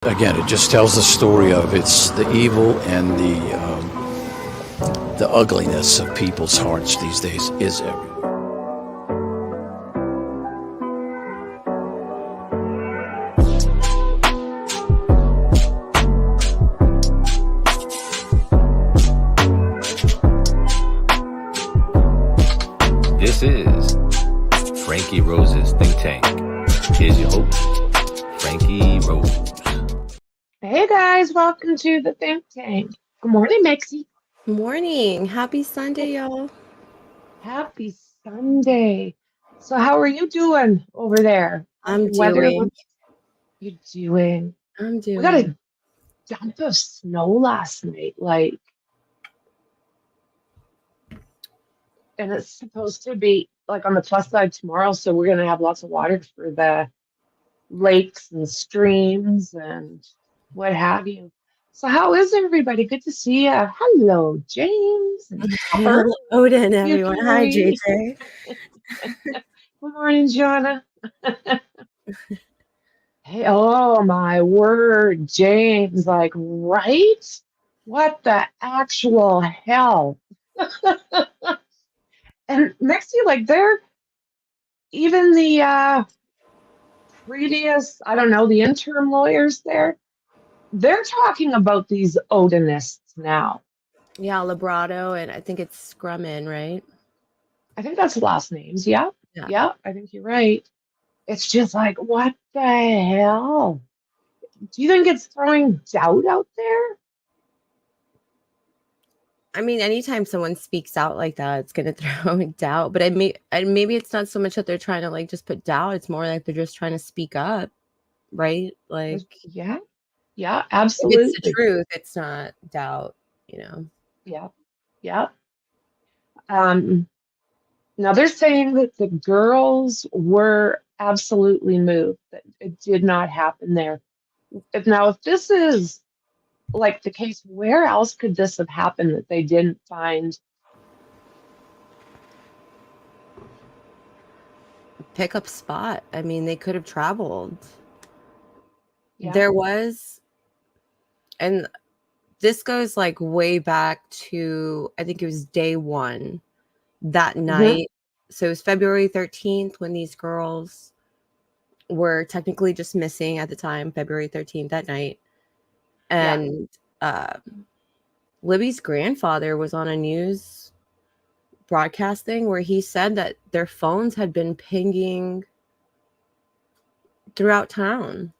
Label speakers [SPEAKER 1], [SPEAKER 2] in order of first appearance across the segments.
[SPEAKER 1] Again, it just tells the story of it's the evil and the ugliness of people's hearts these days is everywhere.
[SPEAKER 2] This is Franky Rose's Think Tank. Here's your host, Franky Rose.
[SPEAKER 3] Hey guys, welcome to the Think Tank. Good morning, Mekci.
[SPEAKER 4] Morning. Happy Sunday, y'all.
[SPEAKER 3] Happy Sunday. So how are you doing over there?
[SPEAKER 4] I'm
[SPEAKER 3] Weather
[SPEAKER 4] doing.
[SPEAKER 3] looks you doing?
[SPEAKER 4] I'm
[SPEAKER 3] We got
[SPEAKER 4] doing.
[SPEAKER 3] a dump of snow last night, and it's supposed to be like on the plus side tomorrow, so we're gonna have lots of water for the lakes and streams and what have you. So how is everybody? Good to see you. Hello, James and Topper.
[SPEAKER 4] Odin,
[SPEAKER 3] You
[SPEAKER 4] everyone. Hi,
[SPEAKER 3] three.
[SPEAKER 4] JJ.
[SPEAKER 3] Good morning, Jonna. Hey, oh my word, James, like, right? What the actual hell? And next to you, like, even the previous, I don't know, the interim lawyers there, they're talking about these Odinists now.
[SPEAKER 4] Yeah, Librato, and I think it's Scrummin, right?
[SPEAKER 3] I think that's the last names. Yeah.
[SPEAKER 4] Yeah.
[SPEAKER 3] Yeah, I think you're right. It's just like, what the hell? Do you think it's throwing doubt out there?
[SPEAKER 4] I mean, anytime someone speaks out like that, it's gonna throw doubt. But maybe it's not so much that they're trying to like just put doubt. It's more like they're just trying to speak up, right? Like,
[SPEAKER 3] Yeah, yeah,
[SPEAKER 4] if it's the
[SPEAKER 3] absolutely.
[SPEAKER 4] truth, it's not doubt,
[SPEAKER 3] Yeah, yeah. Now they're saying that the girls were absolutely moved, that it did not happen there. If this is like the case, where else could this have happened that they didn't find?
[SPEAKER 4] Pickup spot. I mean, they could have traveled.
[SPEAKER 3] Yeah.
[SPEAKER 4] There was, and this goes like way back to, I think it was day one that night. So it was February 13th when these girls were technically just missing at the time, February 13th that night. And Libby's grandfather was on a news broadcasting where he said that their phones had been pinging throughout town.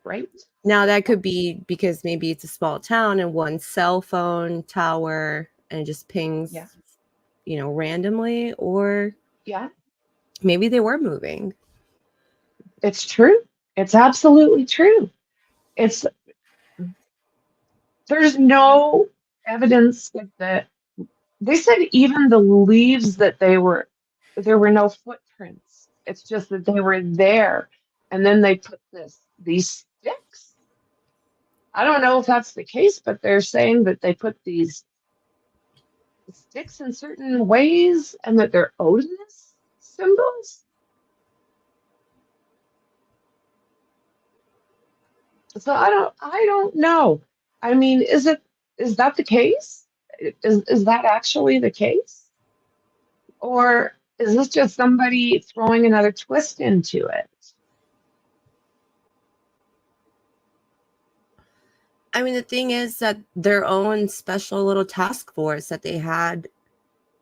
[SPEAKER 3] Right.
[SPEAKER 4] Now that could be because maybe it's a small town and one cell phone tower and it just pings, randomly, or maybe they were moving.
[SPEAKER 3] It's true. It's absolutely true. There's no evidence that they said even the leaves that there were no footprints. It's just that they were there, and then they put these sticks. I don't know if that's the case, but they're saying that they put these sticks in certain ways and that they're Odinist symbols. So I don't know. I mean, is that the case? Is that actually the case? Or is this just somebody throwing another twist into it?
[SPEAKER 4] I mean, the thing is that their own special little task force that they had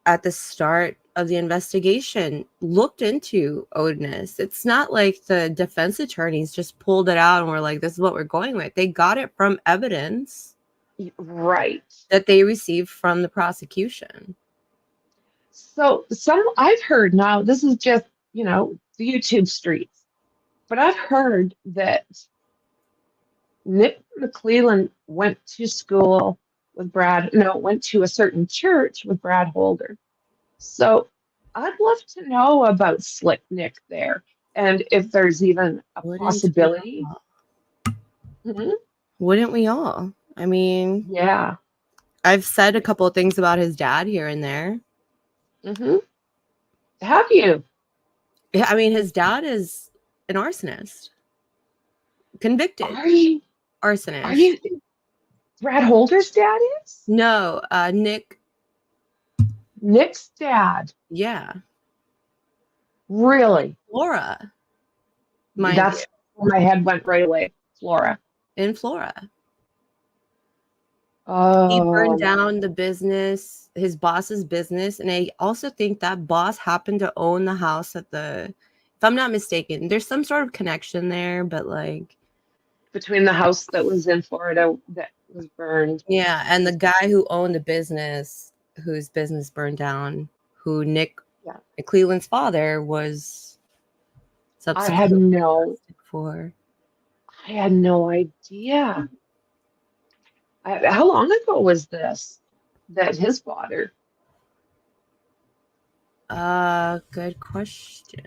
[SPEAKER 4] at the start of the investigation looked into Odinist. It's not like the defense attorneys just pulled it out and were like, this is what we're going with. They got it from evidence that they received from the prosecution.
[SPEAKER 3] So I've heard, now this is just, the YouTube streets, but I've heard that Nick McClellan went to school with went to a certain church with Brad Holder. So I'd love to know about Slick Nick there, and if there's even a possibility.
[SPEAKER 4] Wouldn't we all? I mean,
[SPEAKER 3] yeah.
[SPEAKER 4] I've said a couple of things about his dad here and there.
[SPEAKER 3] Have you?
[SPEAKER 4] Yeah, I mean, his dad is an arsonist, convicted.
[SPEAKER 3] Are you?
[SPEAKER 4] arsonist.
[SPEAKER 3] Are you Brad Holder's dad is?
[SPEAKER 4] No,
[SPEAKER 3] Nick's dad.
[SPEAKER 4] yeah,
[SPEAKER 3] Really?
[SPEAKER 4] Flora, mind you,
[SPEAKER 3] That's where my head went right away. Flora.
[SPEAKER 4] in Flora. He burned
[SPEAKER 3] Oh,
[SPEAKER 4] down the business, his boss's business, and I also think that boss happened to own the house at the, if I'm not mistaken, there's some sort of connection there, but like,
[SPEAKER 3] between the house that was in Florida that was burned.
[SPEAKER 4] yeah, and the guy who owned the business, whose business burned down, who Nick
[SPEAKER 3] Yeah.
[SPEAKER 4] Cleveland's father was
[SPEAKER 3] I had no idea. How long ago was this? That his father?
[SPEAKER 4] Good question.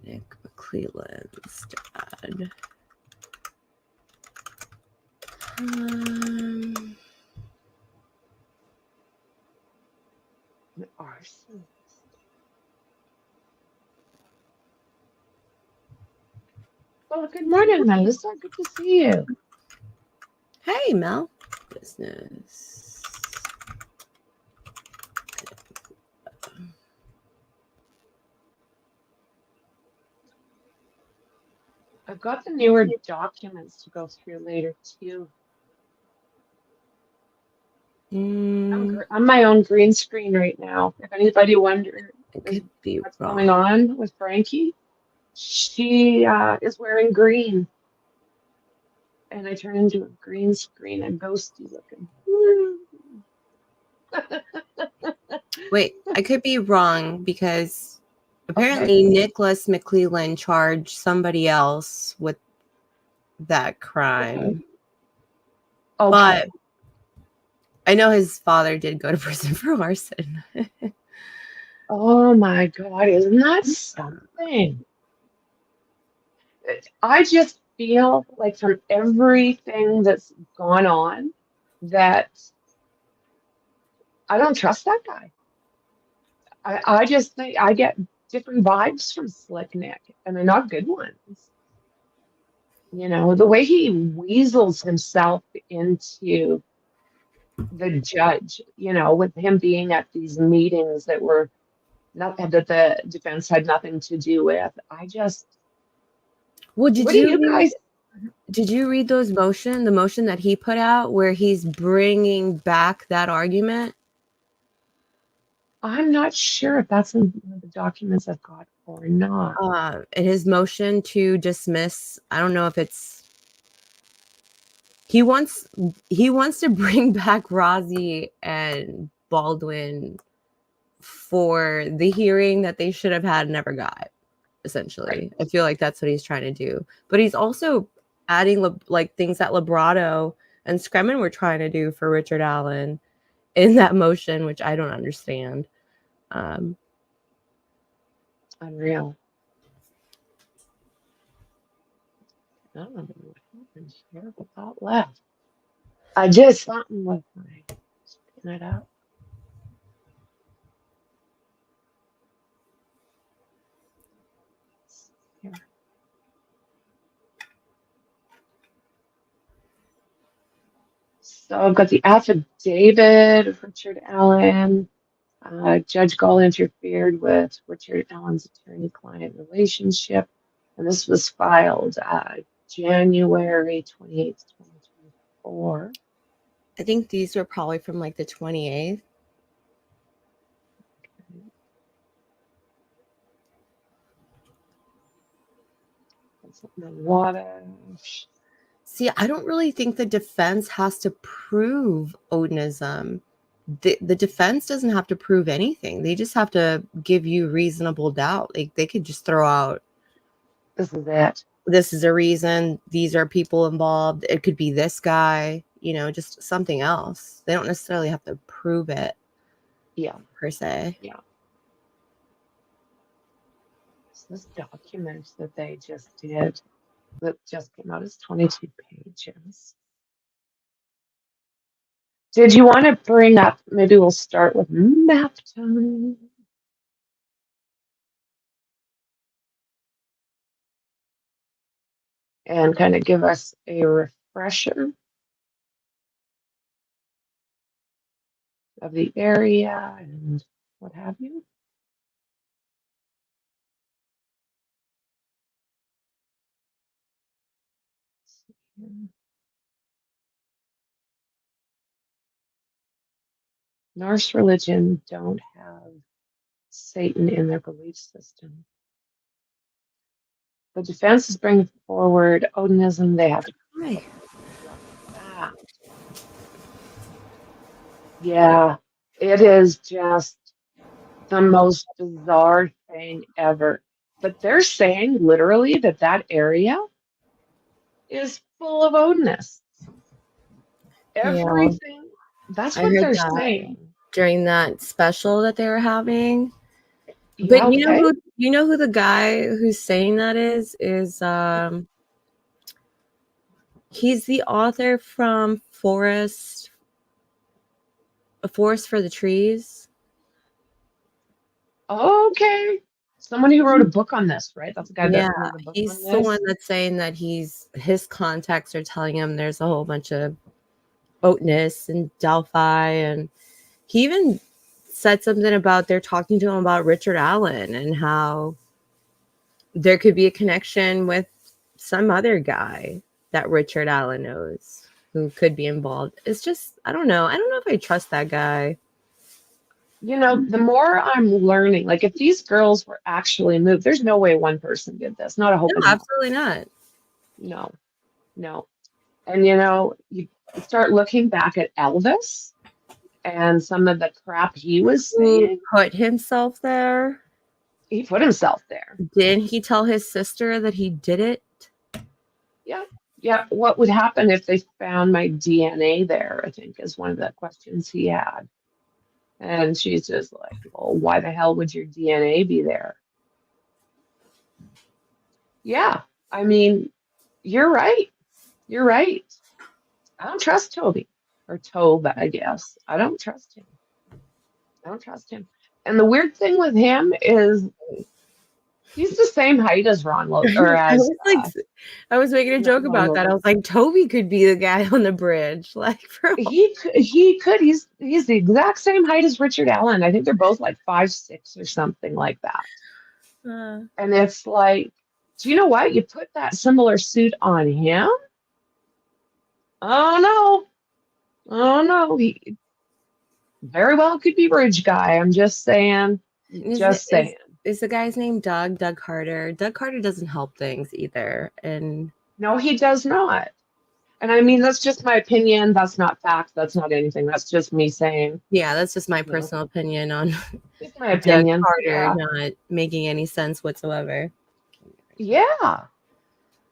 [SPEAKER 4] Nick Cleveland's dad.
[SPEAKER 3] An arsonist. Well, good morning, Melissa. Good to see you.
[SPEAKER 4] Hey, Mel. Business.
[SPEAKER 3] I've got the newer documents to go through later too. I'm my own green screen right now. If anybody wonders what's going on with Franky, she is wearing green. And I turn into a green screen and ghosty looking.
[SPEAKER 4] Wait, I could be wrong because apparently Nicholas McClelland charged somebody else with that crime.
[SPEAKER 3] Okay.
[SPEAKER 4] But I know his father did go to prison for arson.
[SPEAKER 3] Oh my God, isn't that something? I just feel like from everything that's gone on that I don't trust that guy. I just think I get different vibes from Slick Nick, and they're not good ones. You know, the way he weasels himself into the judge, you know, with him being at these meetings that were not that the defense had nothing to do with. I just,
[SPEAKER 4] Well,
[SPEAKER 3] what do you guys?
[SPEAKER 4] did you read the motion that he put out where he's bringing back that argument?
[SPEAKER 3] I'm not sure if that's in the documents I've got or not.
[SPEAKER 4] In his motion to dismiss, I don't know if it's, he wants to bring back Rozzy and Baldwin for the hearing that they should have had and never got, essentially. Right. I feel like that's what he's trying to do. But he's also adding like things that Librato and Scremin were trying to do for Richard Allen in that motion, which I don't understand.
[SPEAKER 3] Unreal. I don't know what happened here, but that left. I did something with my spin it out. Here. So I've got the affidavit of Richard Allen. Judge Gall interfered with Richard Allen's attorney-client relationship, and this was filed January 28th, 2024.
[SPEAKER 4] I think these were probably from like the 28th. Okay. That's a lot of... See, I don't really think the defense has to prove Odinism. The defense doesn't have to prove anything. They just have to give you reasonable doubt. Like they could just throw out,
[SPEAKER 3] this is it.
[SPEAKER 4] This is a reason. These are people involved. It could be this guy, you know, just something else. They don't necessarily have to prove it.
[SPEAKER 3] Yeah.
[SPEAKER 4] Per se.
[SPEAKER 3] Yeah. So this document that they just did that just came out is 22 pages. Did you want to bring up, maybe we'll start with map time. And kind of give us a refresher. of the area and what have you. Norse religion don't have Satan in their belief system. The defense is bringing forward Odinism. They have to
[SPEAKER 4] Hi.
[SPEAKER 3] that. Yeah, it is just the most bizarre thing ever. But they're saying literally that that area is full of Odinists.
[SPEAKER 4] Yeah,
[SPEAKER 3] Everything. That's
[SPEAKER 4] I
[SPEAKER 3] what
[SPEAKER 4] heard
[SPEAKER 3] they're
[SPEAKER 4] that
[SPEAKER 3] saying.
[SPEAKER 4] during that special that they were having.
[SPEAKER 3] Yeah,
[SPEAKER 4] But
[SPEAKER 3] okay.
[SPEAKER 4] you know who the guy who's saying that is he's the author from A Forest for the Trees.
[SPEAKER 3] Okay. Someone who wrote a book on this, right? That's the guy
[SPEAKER 4] Yeah,
[SPEAKER 3] that wrote a book on
[SPEAKER 4] he's the
[SPEAKER 3] this.
[SPEAKER 4] one that's saying that his contacts are telling him there's a whole bunch of Odinists and Delphi, and he even said something about they're talking to him about Richard Allen and how there could be a connection with some other guy that Richard Allen knows who could be involved. It's just, I don't know. I don't know if I trust that guy.
[SPEAKER 3] You know, the more I'm learning, like if these girls were actually moved, there's no way one person did this. Not a hope
[SPEAKER 4] No,
[SPEAKER 3] in hell.
[SPEAKER 4] absolutely not.
[SPEAKER 3] No, no. And you know, you start looking back at Elvis and some of the crap he was
[SPEAKER 4] Who
[SPEAKER 3] saying.
[SPEAKER 4] put himself there?
[SPEAKER 3] He put himself there.
[SPEAKER 4] Didn't he tell his sister that he did it?
[SPEAKER 3] Yeah. Yeah. What would happen if they found my DNA there? I think is one of the questions he had. And she's just like, well, why the hell would your DNA be there? Yeah. I mean, you're right. You're right. I don't trust Toby or Tobe, I guess. I don't trust him. I don't trust him. And the weird thing with him is he's the same height as Ron or as
[SPEAKER 4] I was making a
[SPEAKER 3] not
[SPEAKER 4] joke
[SPEAKER 3] Ron
[SPEAKER 4] about that. I
[SPEAKER 3] Logan.
[SPEAKER 4] was like, Toby could be the guy on the bridge. Like, for
[SPEAKER 3] He could. He's the exact same height as Richard Allen. I think they're both like 5'6" or something like that. And it's like, do you know what? You put that similar suit on him? Oh no. Oh no. He very well could be Bridge Guy. I'm just saying. Just saying.
[SPEAKER 4] Is the guy's name Doug? Doug Carter. Doug Carter doesn't help things either. And
[SPEAKER 3] no, he does not. And I mean, that's just my opinion. That's not fact. That's not anything. That's just me saying.
[SPEAKER 4] Yeah, that's just my personal opinion on
[SPEAKER 3] just my opinion.
[SPEAKER 4] Doug Carter not making any sense whatsoever.
[SPEAKER 3] Yeah.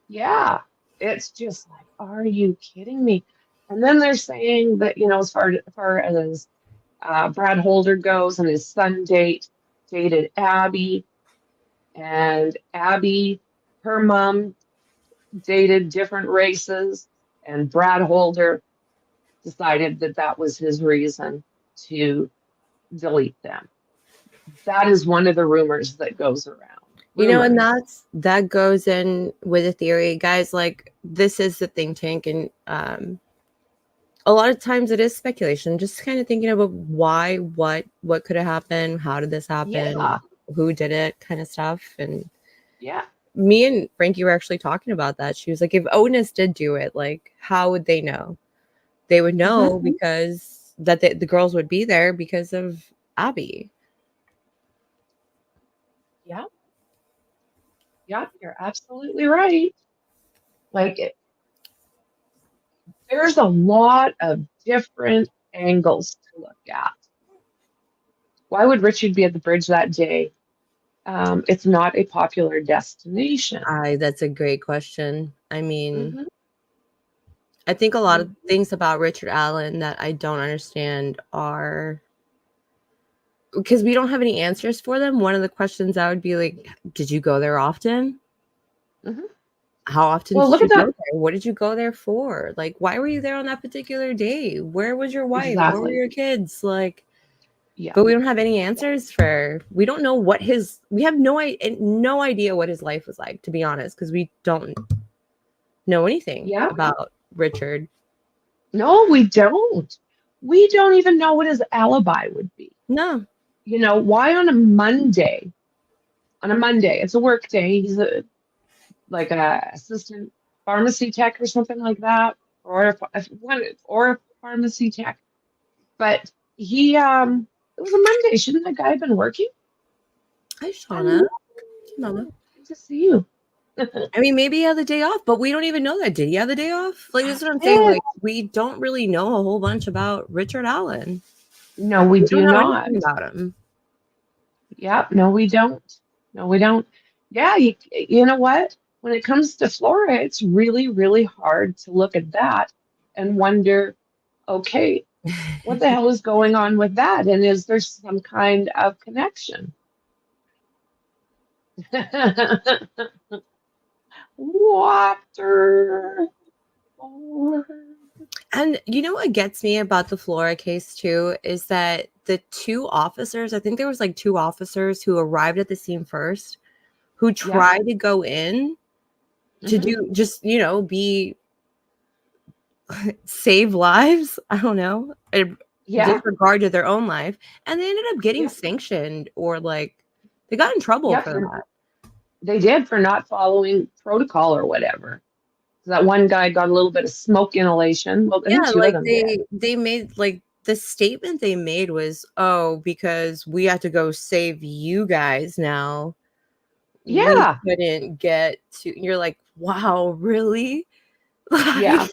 [SPEAKER 3] Yeah. It's just like, are you kidding me? And then they're saying that, you know, as far as Brad Holder goes and his son dated Abby, and Abby, her mom dated different races, and Brad Holder decided that that was his reason to delete them. That is one of the rumors that goes around.
[SPEAKER 4] You know, and that goes in with a theory, guys. Like, this is the think tank, and a lot of times it is speculation. Just kind of thinking about why, what could have happened, how did this happen, who did it, kind of stuff. And
[SPEAKER 3] yeah,
[SPEAKER 4] me and Franky were actually talking about that. She was like, if Odinist did do it, like, how would they know? They would know because that the girls would be there because of Abby.
[SPEAKER 3] Yeah. Yeah, you're absolutely right. Like, there's a lot of different angles to look at. Why would Richard be at the bridge that day? It's not a popular destination.
[SPEAKER 4] That's a great question. I mean, I think a lot of things about Richard Allen that I don't understand are because we don't have any answers for them. One of the questions I would be like, did you go there often? How often did you go there? What did you go there for? Like, why were you there on that particular day? Where was your wife? Where were your kids? Like, but we don't have any answers we don't know what we have no idea what his life was like, to be honest, because we don't know anything about Richard.
[SPEAKER 3] No, we don't. we don't even know what his alibi would be.
[SPEAKER 4] No.
[SPEAKER 3] You know, why on a Monday? On a Monday, it's a work day. He's like a assistant pharmacy tech or something like that, or a pharmacy tech. But he it was a Monday. Shouldn't that guy have been working?
[SPEAKER 4] Hi,
[SPEAKER 3] Hello,
[SPEAKER 4] Shauna. Mama.
[SPEAKER 3] good to see you.
[SPEAKER 4] I mean, maybe he had the day off, but we don't even know that. Did he have the day off? Like, this is what I'm saying.
[SPEAKER 3] Yeah.
[SPEAKER 4] Like, we don't really know a whole bunch about Richard Allen.
[SPEAKER 3] No, we do
[SPEAKER 4] don't know
[SPEAKER 3] not.
[SPEAKER 4] anything about him.
[SPEAKER 3] Yeah, no, we don't. No, we don't. Yeah, you know what? When it comes to flora, it's really, really hard to look at that and wonder, okay, what the hell is going on with that? And is there some kind of connection? Water.
[SPEAKER 4] And you know what gets me about the Flora case too is that the two officers, I think there was like two officers who arrived at the scene first, who tried to go in to do just, you know, be save lives. I don't know. Disregard to their own life. And they ended up getting sanctioned, or like they got in trouble for that.
[SPEAKER 3] They did, for not following protocol or whatever. That one guy got a little bit of smoke inhalation. Well, I think two
[SPEAKER 4] like
[SPEAKER 3] of them
[SPEAKER 4] they made, like, the statement they made was, oh, because we have to go save you guys now.
[SPEAKER 3] Yeah.
[SPEAKER 4] We couldn't get to. You're like, wow, really?
[SPEAKER 3] Yeah.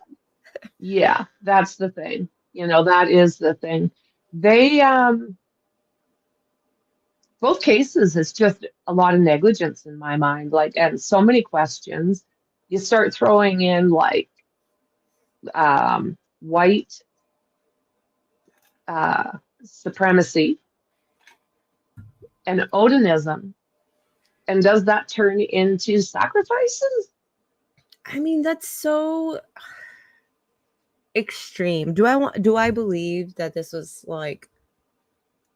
[SPEAKER 3] Yeah, that's the thing. You know, that is the thing. They both cases, it's just a lot of negligence in my mind, like, and so many questions. You start throwing in like white supremacy and Odinism, and does that turn into sacrifices?
[SPEAKER 4] I mean, that's so extreme. Do I believe that this was like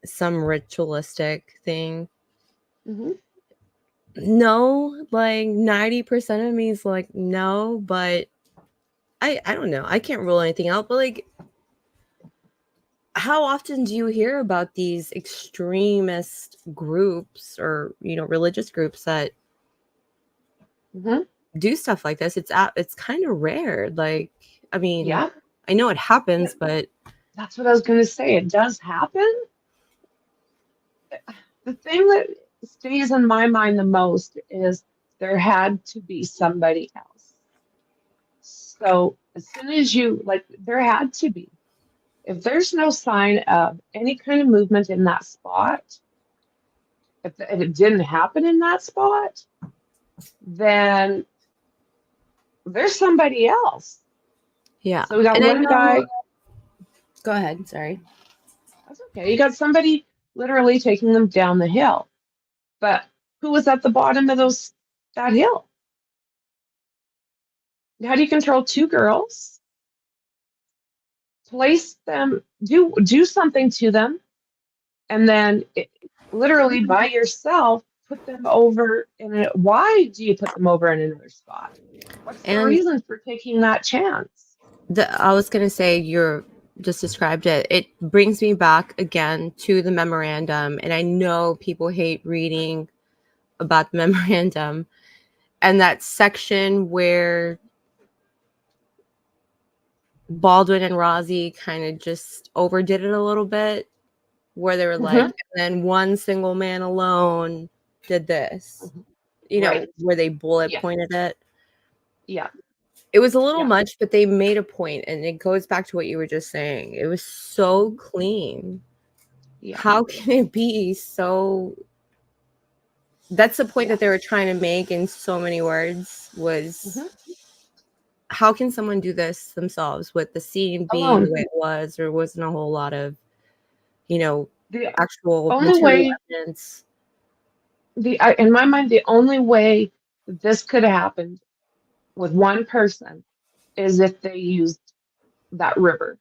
[SPEAKER 4] some ritualistic thing? No, like 90% of me is like no, but I don't know. I can't rule anything out, but like, how often do you hear about these extremist groups, or, you know, religious groups that do stuff like this? It's kind of rare. Like, I mean,
[SPEAKER 3] Yeah,
[SPEAKER 4] I know it happens, but
[SPEAKER 3] that's what I was going to say. It does happen. The thing that stays in my mind the most is there had to be somebody else. So as soon as you, like, there had to be. If there's no sign of any kind of movement in that spot, if it didn't happen in that spot, then there's somebody else.
[SPEAKER 4] yeah.
[SPEAKER 3] So we got
[SPEAKER 4] And
[SPEAKER 3] one guy.
[SPEAKER 4] Go ahead. Sorry.
[SPEAKER 3] That's okay. You got somebody literally taking them down the hill. But who was at the bottom of that hill? How do you control two girls? Place them, do something to them, and then literally by yourself put them over in a. Why do you put them over in another spot? What's the reason for taking that chance?
[SPEAKER 4] I was gonna say, you're just described it. It brings me back again to the memorandum, and I know people hate reading about the memorandum, and that section where Baldwin and Rozzy kind of just overdid it a little bit, where they were like, and then one single man alone did this, you know, where they bullet pointed it.
[SPEAKER 3] Yeah.
[SPEAKER 4] It was a little much, but they made a point, and it goes back to what you were just saying. It was so clean. Yeah. How can it be so? That's the point that they were trying to make in so many words, was how can someone do this themselves with the scene being the way it was? There wasn't a whole lot of, you know, the actual material evidence.
[SPEAKER 3] In my mind, the only way this could have happened with one person is if they used that river.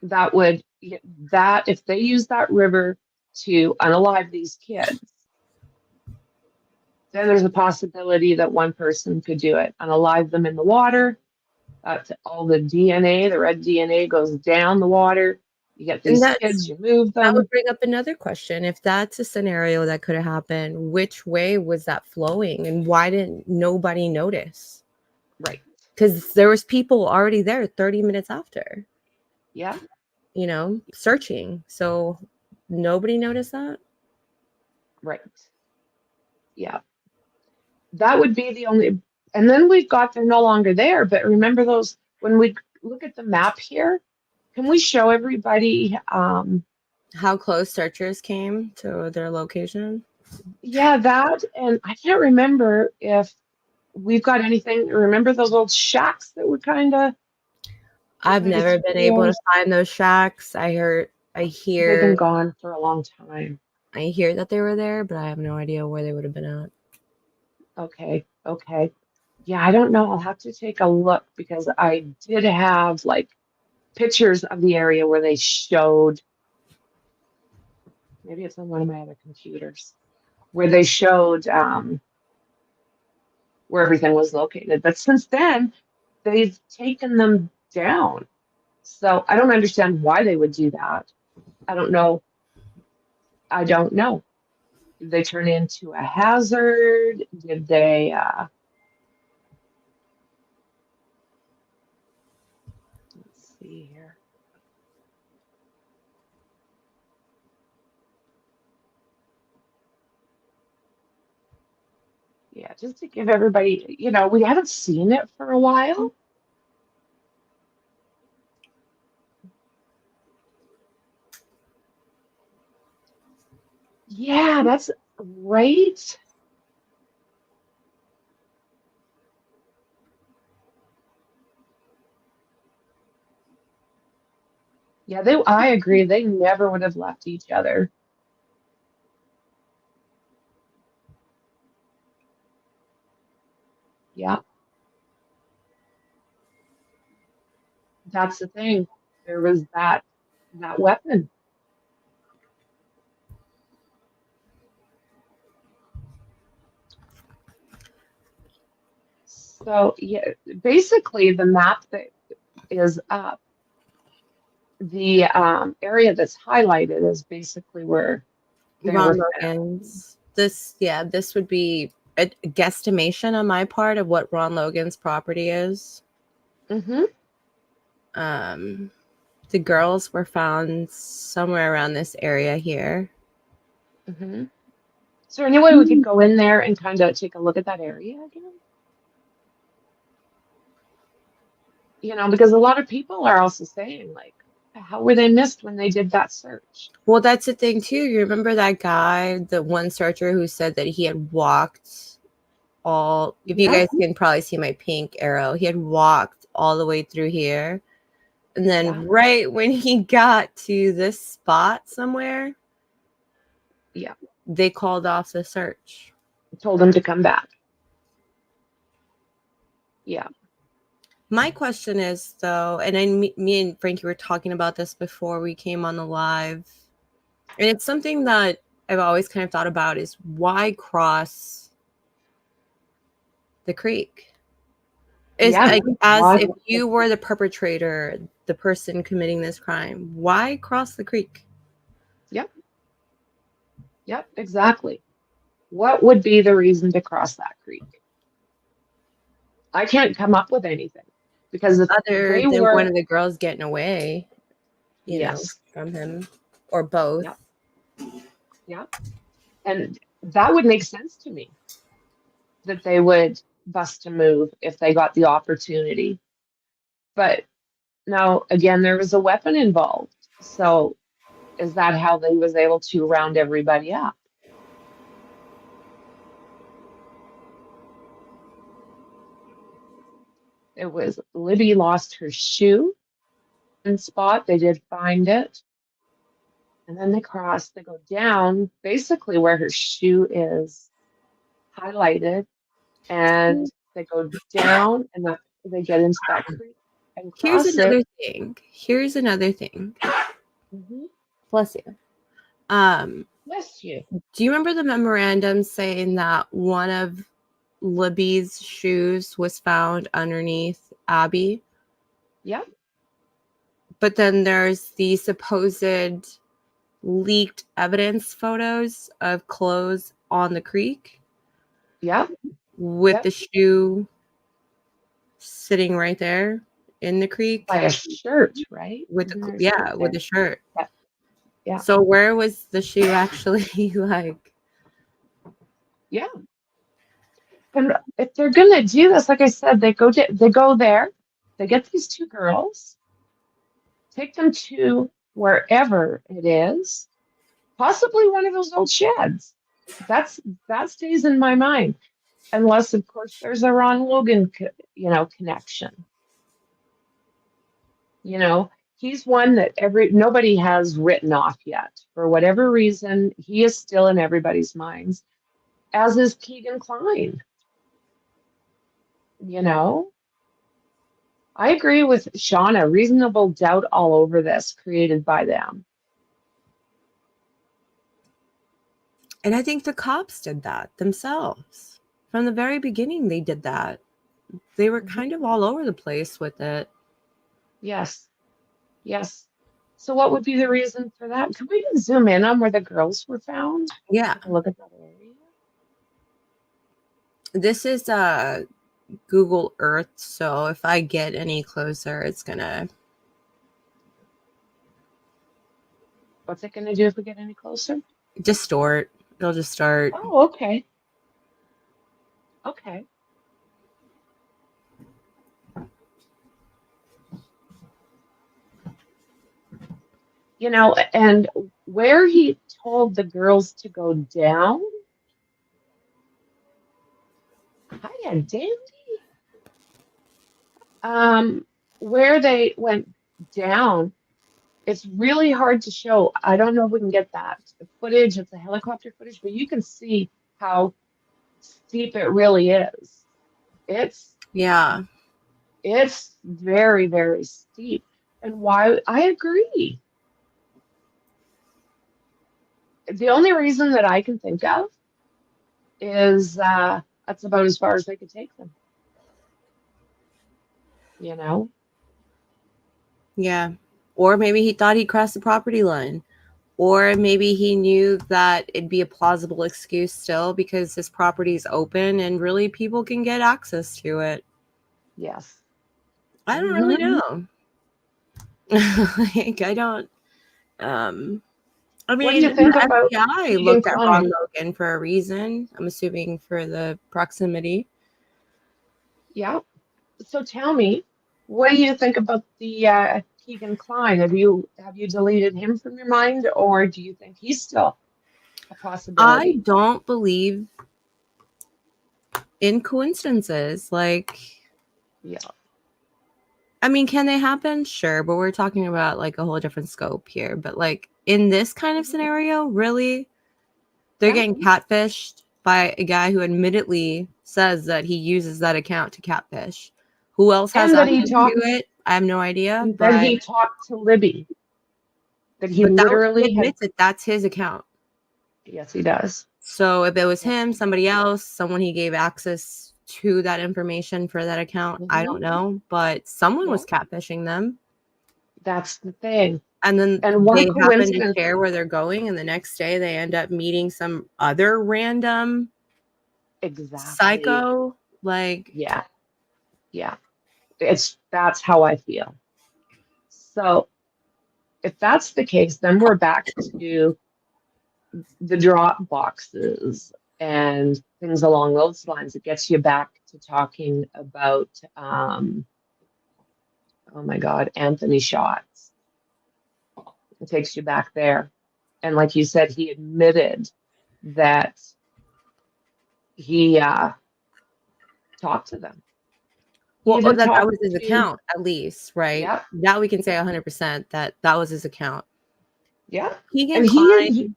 [SPEAKER 3] If they use that river to unalive these kids, then there's a possibility that one person could do it, unalive them in the water, All the DNA, the red DNA goes down the water. You get
[SPEAKER 4] And
[SPEAKER 3] these kids, you move
[SPEAKER 4] that would
[SPEAKER 3] them.
[SPEAKER 4] bring up another question. If that's a scenario that could have happened, which way was that flowing, and why didn't nobody notice?
[SPEAKER 3] Right.
[SPEAKER 4] Because there was people already there 30 minutes after,
[SPEAKER 3] Yeah.
[SPEAKER 4] searching. So nobody noticed that.
[SPEAKER 3] Right. Yeah. That would be the only. And then we've got they're no longer there. But remember those when we look at the map here, can we show everybody?
[SPEAKER 4] How close searchers came to their location?
[SPEAKER 3] Yeah, that. And I can't remember if we've got anything. Remember those old shacks that were kind of.
[SPEAKER 4] I've never been able to find those shacks. I
[SPEAKER 3] They've been
[SPEAKER 4] hear
[SPEAKER 3] gone for a long time.
[SPEAKER 4] that they were there, but I have no idea where they would have been at.
[SPEAKER 3] Okay. Yeah, I don't know. I'll have to take a look because I did have like pictures of the area where they showed, maybe it's on one of my other computers, where they showed where everything was located. But since then, they've taken them down. So I don't understand why they would do that. I don't know. Did they turn into a hazard? Did they let's see here. Yeah, just to give everybody, we haven't seen it for a while. Yeah, that's right. Yeah, I agree. They never would have left each other. Yeah, that's the thing. There was that weapon. So yeah, basically the map that is up, the area that's highlighted is basically where they were
[SPEAKER 4] Ron
[SPEAKER 3] found.
[SPEAKER 4] Logan's. This would be a guesstimation on my part of what Ron Logan's property is.
[SPEAKER 3] Mm-hmm.
[SPEAKER 4] The girls were found somewhere around this area here.
[SPEAKER 3] Mm-hmm. Is there any way we could go in there and kind of take a look at that area again? Because a lot of people are also saying, like, how were they missed when they did that search?
[SPEAKER 4] Well, that's the thing too. You remember that guy, the one searcher who said that he had walked if you guys can probably see my pink arrow, he had walked all the way through here. And then right when he got to this spot somewhere,
[SPEAKER 3] Yeah,
[SPEAKER 4] they called off the search.
[SPEAKER 3] told him to come back. Yeah.
[SPEAKER 4] My question is, though, and me and Frankie were talking about this before we came on the live, and it's something that I've always kind of thought about is why cross the creek? It's like as if you were the perpetrator, the person committing this crime, why cross the creek?
[SPEAKER 3] Yep, exactly. What would be the reason to cross that creek? I can't come up with anything because
[SPEAKER 4] Other than one of the girls getting away, from him, or both.
[SPEAKER 3] Yeah. And that would make sense to me that they would bust a move if they got the opportunity. But now, again, there was a weapon involved. So is that how they was able to round everybody up? It was Libby lost her shoe in spot. They did find it. And then they go down basically where her shoe is highlighted. And they go down and they get into that creek and cross it.
[SPEAKER 4] Here's another thing.
[SPEAKER 3] Mm-hmm.
[SPEAKER 4] Bless you.
[SPEAKER 3] Bless you.
[SPEAKER 4] Do you remember the memorandum saying that one of Libby's shoes was found underneath Abby?
[SPEAKER 3] Yep.
[SPEAKER 4] But then there's the supposed leaked evidence photos of clothes on the creek
[SPEAKER 3] Yep.
[SPEAKER 4] with
[SPEAKER 3] Yep.
[SPEAKER 4] the shoe sitting right there in the creek
[SPEAKER 3] By a shirt, right?
[SPEAKER 4] with
[SPEAKER 3] Isn't there a
[SPEAKER 4] yeah,
[SPEAKER 3] shirt
[SPEAKER 4] with
[SPEAKER 3] there?
[SPEAKER 4] the shirt.
[SPEAKER 3] Yeah. Yeah.
[SPEAKER 4] So where was the shoe actually like?
[SPEAKER 3] Yeah. And if they're gonna do this, like I said, they go there, they get these two girls, take them to wherever it is, possibly one of those old sheds. That stays in my mind, unless of course there's a Ron Logan, connection. You know, he's one that nobody has written off yet. For whatever reason, he is still in everybody's minds, as is Keegan Kline. You know, I agree with Shauna. Reasonable doubt all over this created by them.
[SPEAKER 4] And I think the cops did that themselves. From the very beginning, they did that. They were kind of all over the place with it.
[SPEAKER 3] Yes. Yes. So what would be the reason for that? Can we zoom in on where the girls were found?
[SPEAKER 4] Yeah.
[SPEAKER 3] Take a look at that area.
[SPEAKER 4] This is Google Earth, so if I get any closer, it's gonna...
[SPEAKER 3] What's it going to do if we get any closer?
[SPEAKER 4] distort. It'll just start.
[SPEAKER 3] Oh, okay. Okay. You know, and where he told the girls to go down, hiya, dandy. Where they went down, it's really hard to show. I don't know if we can get that footage. It's a helicopter footage, but you can see how steep it really is.
[SPEAKER 4] Yeah.
[SPEAKER 3] It's very, very steep. And why I agree. The only reason that I can think of is that's about as far as they could take them. You know?
[SPEAKER 4] Yeah. Or maybe he thought he crossed the property line. Or maybe he knew that it'd be a plausible excuse still because his property is open and really people can get access to it.
[SPEAKER 3] Yes.
[SPEAKER 4] I don't really know. Like, I don't. I mean,
[SPEAKER 3] What do you think
[SPEAKER 4] the
[SPEAKER 3] about
[SPEAKER 4] FBI
[SPEAKER 3] Keegan
[SPEAKER 4] looked at Ron
[SPEAKER 3] Kline?
[SPEAKER 4] Logan for a reason. I'm assuming for the proximity.
[SPEAKER 3] Yeah. So tell me, what do you think about the Keegan Kline? Have you deleted him from your mind, or do you think he's still a
[SPEAKER 4] I
[SPEAKER 3] possibility?
[SPEAKER 4] don't believe in coincidences. Like,
[SPEAKER 3] Yeah.
[SPEAKER 4] I mean, can they happen? Sure, but we're talking about like a whole different scope here. But like in this kind of scenario, really, they're
[SPEAKER 3] Yeah.
[SPEAKER 4] getting catfished by a guy who admittedly says that he uses that account to catfish. Who else has
[SPEAKER 3] And that he
[SPEAKER 4] access
[SPEAKER 3] talked
[SPEAKER 4] to it? I have no idea.
[SPEAKER 3] that
[SPEAKER 4] But
[SPEAKER 3] he talked to Libby. That he
[SPEAKER 4] but that he
[SPEAKER 3] literally had.
[SPEAKER 4] admits it. That's his account.
[SPEAKER 3] Yes, he does.
[SPEAKER 4] So if it was
[SPEAKER 3] Yeah.
[SPEAKER 4] him, somebody else, someone he gave access to that information for that account, I don't know. But someone was catfishing them.
[SPEAKER 3] That's the thing.
[SPEAKER 4] And then
[SPEAKER 3] And one
[SPEAKER 4] they happen to
[SPEAKER 3] coincidence.
[SPEAKER 4] share where they're going, and the next day they end up meeting some other random
[SPEAKER 3] Exactly.
[SPEAKER 4] psycho. Like,
[SPEAKER 3] Yeah. That's how I feel. So if that's the case, then we're back to the drop boxes and things along those lines. It gets you back to talking about oh my God, Anthony Shots. It takes you back there. And like you said, he admitted that he talked to them.
[SPEAKER 4] well, that was his account, at least, right?
[SPEAKER 3] Yeah.
[SPEAKER 4] Now we can say 100% that was his account.
[SPEAKER 3] Yeah.
[SPEAKER 4] Keegan
[SPEAKER 3] And
[SPEAKER 4] Kline,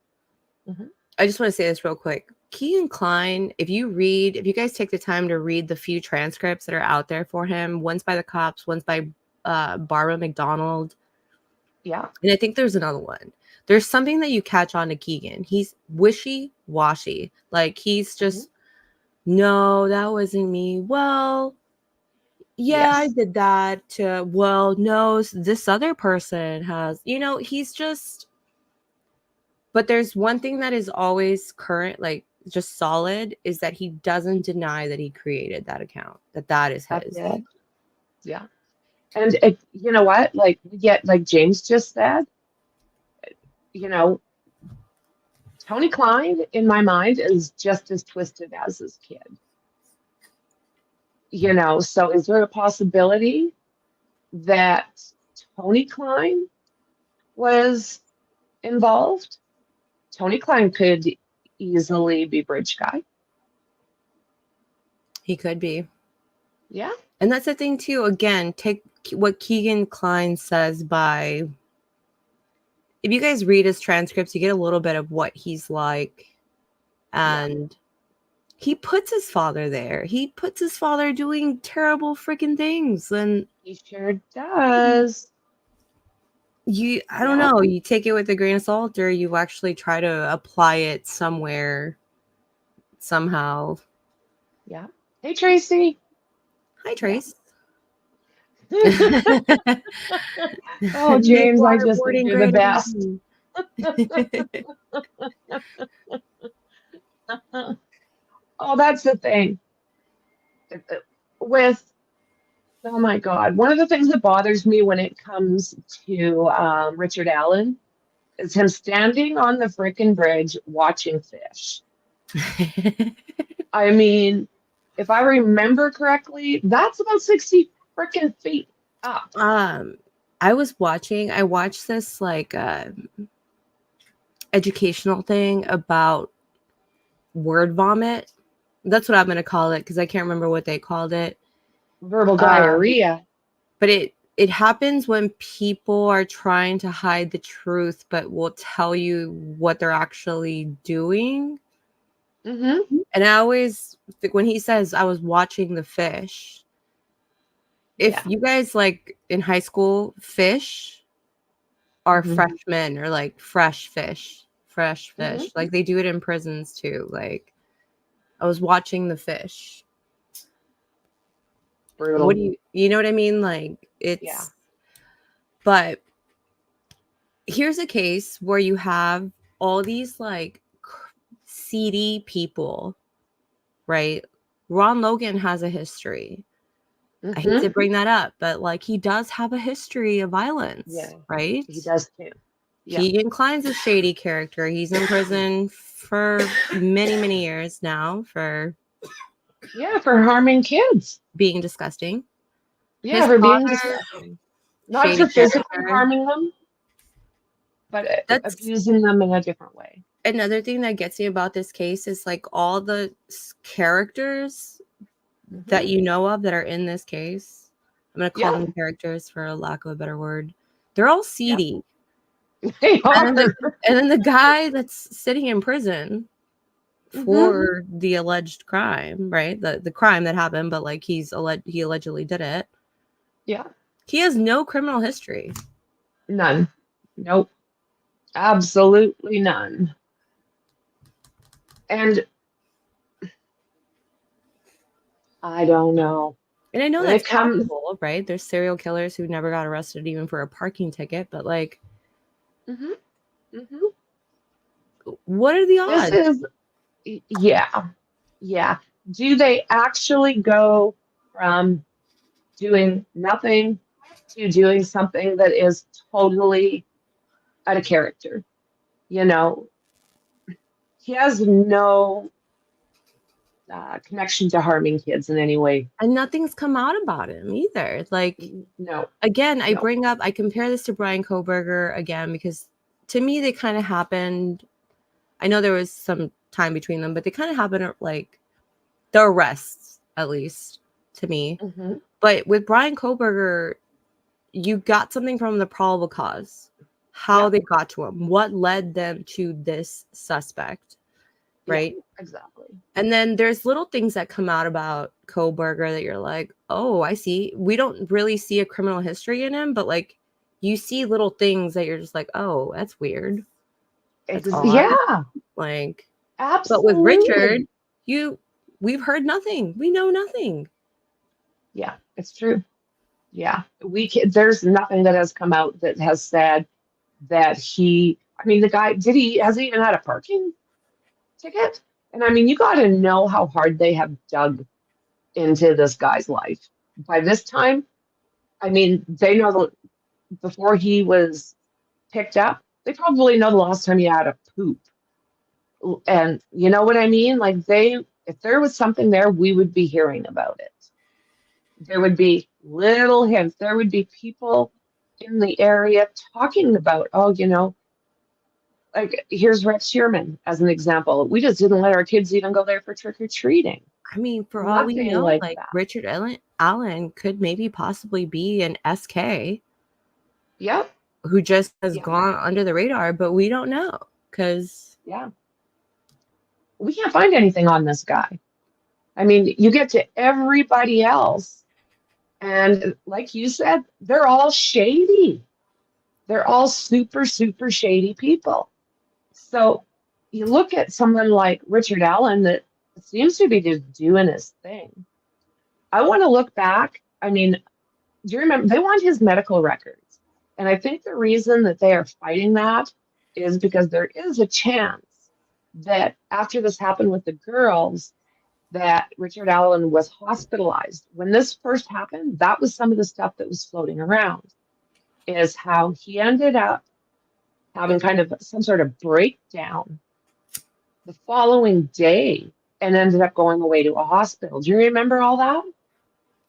[SPEAKER 3] Mhm.
[SPEAKER 4] I just want to say this real quick. Keegan Kline, if you guys take the time to read the few transcripts that are out there for him, one's by the cops, one's by Barbara McDonald.
[SPEAKER 3] Yeah.
[SPEAKER 4] And I think there's another one. There's something that you catch on to Keegan. He's wishy-washy. Like, he's just, no, that wasn't me. Well, yeah, I
[SPEAKER 3] Yes.
[SPEAKER 4] did that. Well, no, this other person has, he's just, but there's one thing that is always current, like just solid, is that he doesn't deny that he created that account, that is
[SPEAKER 3] That's
[SPEAKER 4] his.
[SPEAKER 3] it. Yeah. And you know what? Like, yet, like James just said, you know, Tony Klein, in my mind, is just as twisted as his kid. So is there a possibility that Tony Klein was involved? Tony Klein could easily be bridge guy.
[SPEAKER 4] He could be.
[SPEAKER 3] Yeah.
[SPEAKER 4] And that's the thing too. Again, take what Keegan Klein says by, if you guys read his transcripts, you get a little bit of what he's like. And he puts his father there. He puts his father doing terrible freaking things. And
[SPEAKER 3] He sure does.
[SPEAKER 4] I don't know, you take it with a grain of salt, or you actually try to apply it somewhere, somehow.
[SPEAKER 3] Yeah. Hey, Tracy.
[SPEAKER 4] Hi, Trace.
[SPEAKER 3] Oh, James, I just think you're the best. Oh, that's the thing. Oh my God, one of the things that bothers me when it comes to Richard Allen is him standing on the frickin' bridge watching fish. I mean, if I remember correctly, that's about 60 frickin' feet up.
[SPEAKER 4] I watched this like educational thing about word vomit. That's what I'm going to call it, because I can't remember what they called it.
[SPEAKER 3] Verbal diarrhea.
[SPEAKER 4] But it happens when people are trying to hide the truth, but will tell you what they're actually doing.
[SPEAKER 3] Mm-hmm.
[SPEAKER 4] And I always think when he says, I was watching the fish, if you guys, like in high school, fish are freshmen, or like fresh fish. Like they do it in prisons too. Like, I was watching the fish.
[SPEAKER 3] Brutal.
[SPEAKER 4] What do you know what I mean? Like, it's, but here's a case where you have all these like seedy people, right? Ron Logan has a history. I hate to bring that up, but like, he does have a history of violence, right?
[SPEAKER 3] He does too.
[SPEAKER 4] Keegan Klein's a shady character. He's in prison for many, many years now for
[SPEAKER 3] harming kids.
[SPEAKER 4] Being disgusting.
[SPEAKER 3] Yeah, for being disgusting. Not for physically harming them, but abusing them in a different way.
[SPEAKER 4] Another thing that gets me about this case is like all the characters that you know of that are in this case. I'm going to call them characters for lack of a better word. They're all seedy.
[SPEAKER 3] They are.
[SPEAKER 4] And then the guy that's sitting in prison for the alleged crime, right? The crime that happened, but like he allegedly did it.
[SPEAKER 3] Yeah.
[SPEAKER 4] He has no criminal history.
[SPEAKER 3] None. Nope. Absolutely none. And I don't know.
[SPEAKER 4] And I know that's possible, right? There's serial killers who never got arrested even for a parking ticket, but like, what are the odds?
[SPEAKER 3] Yeah. Do they actually go from doing nothing to doing something that is totally out of character? He has no connection to harming kids in any way.
[SPEAKER 4] And nothing's come out about him either. Like,
[SPEAKER 3] no.
[SPEAKER 4] Again, I compare this to Bryan Kohberger again, because to me, they kind of happened. I know there was some time between them, but they kind of happened like the arrests, at least to me. But with Bryan Kohberger, you got something from the probable cause, how they got to him, what led them to this suspect, right?
[SPEAKER 3] Yeah, exactly.
[SPEAKER 4] And then there's little things that come out about Kohberger that you're like, oh, I see. We don't really see a criminal history in him, but like you see little things that you're just like, oh, that's weird. That's odd. Like, absolutely. But with Richard, we've heard nothing. We know nothing.
[SPEAKER 3] Yeah. It's true. Yeah. There's nothing that has come out that has said that I mean, the guy, has he even had a parking ticket? And I mean, you got to know how hard they have dug into this guy's life. By this time, I mean, they know before he was picked up, they probably know the last time he had a poop. And you know what I mean? Like if there was something there, we would be hearing about it. There would be little hints. There would be people in the area talking about, oh, like here's Rex Sherman as an example. We just didn't let our kids even go there for trick or treating.
[SPEAKER 4] I mean, for all we
[SPEAKER 3] Nothing
[SPEAKER 4] know,
[SPEAKER 3] like
[SPEAKER 4] like
[SPEAKER 3] that.
[SPEAKER 4] Richard Allen could maybe possibly be an SK.
[SPEAKER 3] Yep.
[SPEAKER 4] Who just has gone under the radar, but we don't know because
[SPEAKER 3] we can't find anything on this guy. I mean, you get to everybody else, and like you said, they're all shady. They're all super, super shady people. So you look at someone like Richard Allen that seems to be just doing his thing. I want to look back. I mean, do you remember they want his medical records? And I think the reason that they are fighting that is because there is a chance that after this happened with the girls, that Richard Allen was hospitalized. When this first happened, that was some of the stuff that was floating around, is how he ended up having kind of some sort of breakdown the following day and ended up going away to a hospital. Do you remember all that?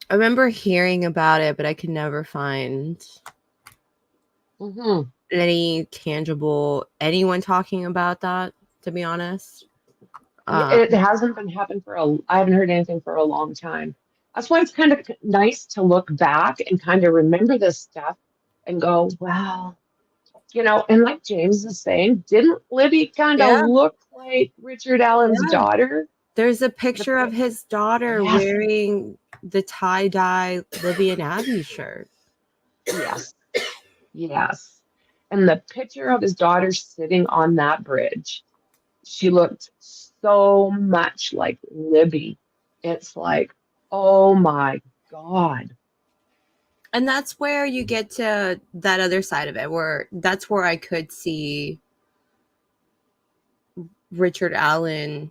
[SPEAKER 4] I remember hearing about it, but I could never find any tangible anyone talking about that, to be honest.
[SPEAKER 3] It hasn't been happening I haven't heard anything for a long time. That's why it's kind of nice to look back and kind of remember this stuff and go, wow, and like James is saying, didn't Libby kind of look like Richard Allen's daughter?
[SPEAKER 4] There's a picture of his daughter wearing the tie-dye Libby and Abby shirt.
[SPEAKER 3] Yes. And the picture of his daughter sitting on that bridge, she looked so much like Libby. It's like, oh my God.
[SPEAKER 4] And that's where you get to that other side of it, that's where I could see Richard Allen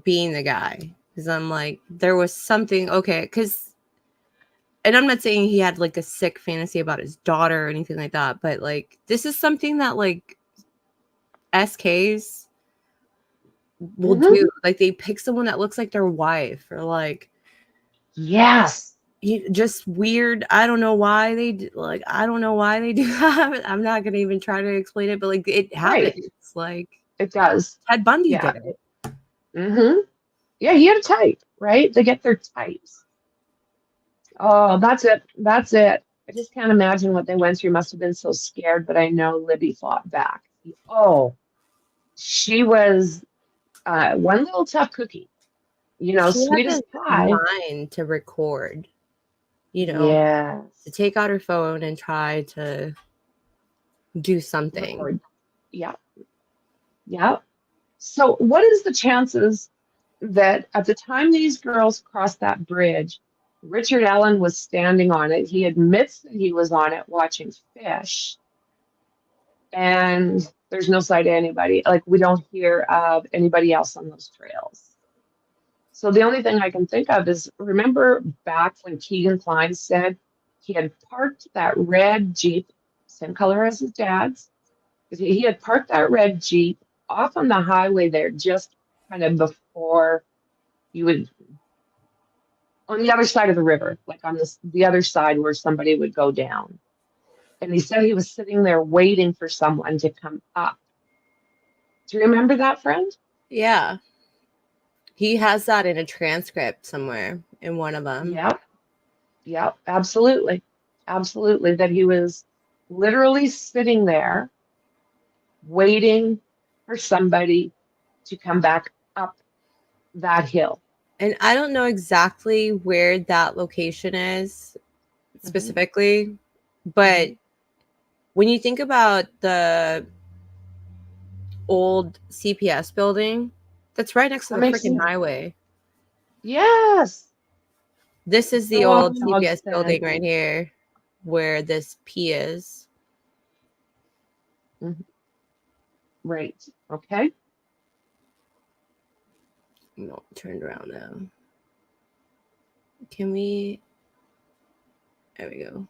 [SPEAKER 4] being the guy. Because I'm like, there was something, and I'm not saying he had like a sick fantasy about his daughter or anything like that, but like, this is something that like SKs will do. Like, they pick someone that looks like their wife, or like, just weird. I don't know why they do that. I'm not gonna even try to explain it, but like, it happens. Like,
[SPEAKER 3] it does.
[SPEAKER 4] Ted Bundy did it.
[SPEAKER 3] Yeah, he had a type, right? They get their types. Oh, that's it. I just can't imagine what they went through. Must have been so scared, but I know Libby fought back. Oh, she was one little tough cookie. Sweet as pie.
[SPEAKER 4] Mind to record. To take out her phone and try to do something.
[SPEAKER 3] Record. Yeah. So what is the chances that at the time these girls crossed that bridge, Richard Allen was standing on it? He admits that he was on it watching fish, and there's no sight of anybody. Like, we don't hear of anybody else on those trails. So the only thing I can think of is, remember back when Keegan Klein said he had parked that red Jeep, same color as his dad's. He had parked that red Jeep off on the highway there, just kind of before you would, on the other side of the river, like on the other side where somebody would go down. And he said he was sitting there waiting for someone to come up. Do you remember that, friend?
[SPEAKER 4] Yeah. He has that in a transcript somewhere in one of them.
[SPEAKER 3] Yep, absolutely. Absolutely. That he was literally sitting there waiting for somebody to come back up that hill.
[SPEAKER 4] And I don't know exactly where that location is specifically, but when you think about the old CPS building, that's right next to the freaking highway.
[SPEAKER 3] Yes.
[SPEAKER 4] This is the
[SPEAKER 3] Go off
[SPEAKER 4] old CPS
[SPEAKER 3] Hogstead.
[SPEAKER 4] building right here, where this P is.
[SPEAKER 3] Right. Okay.
[SPEAKER 4] No, turned around now. Can we? There we go.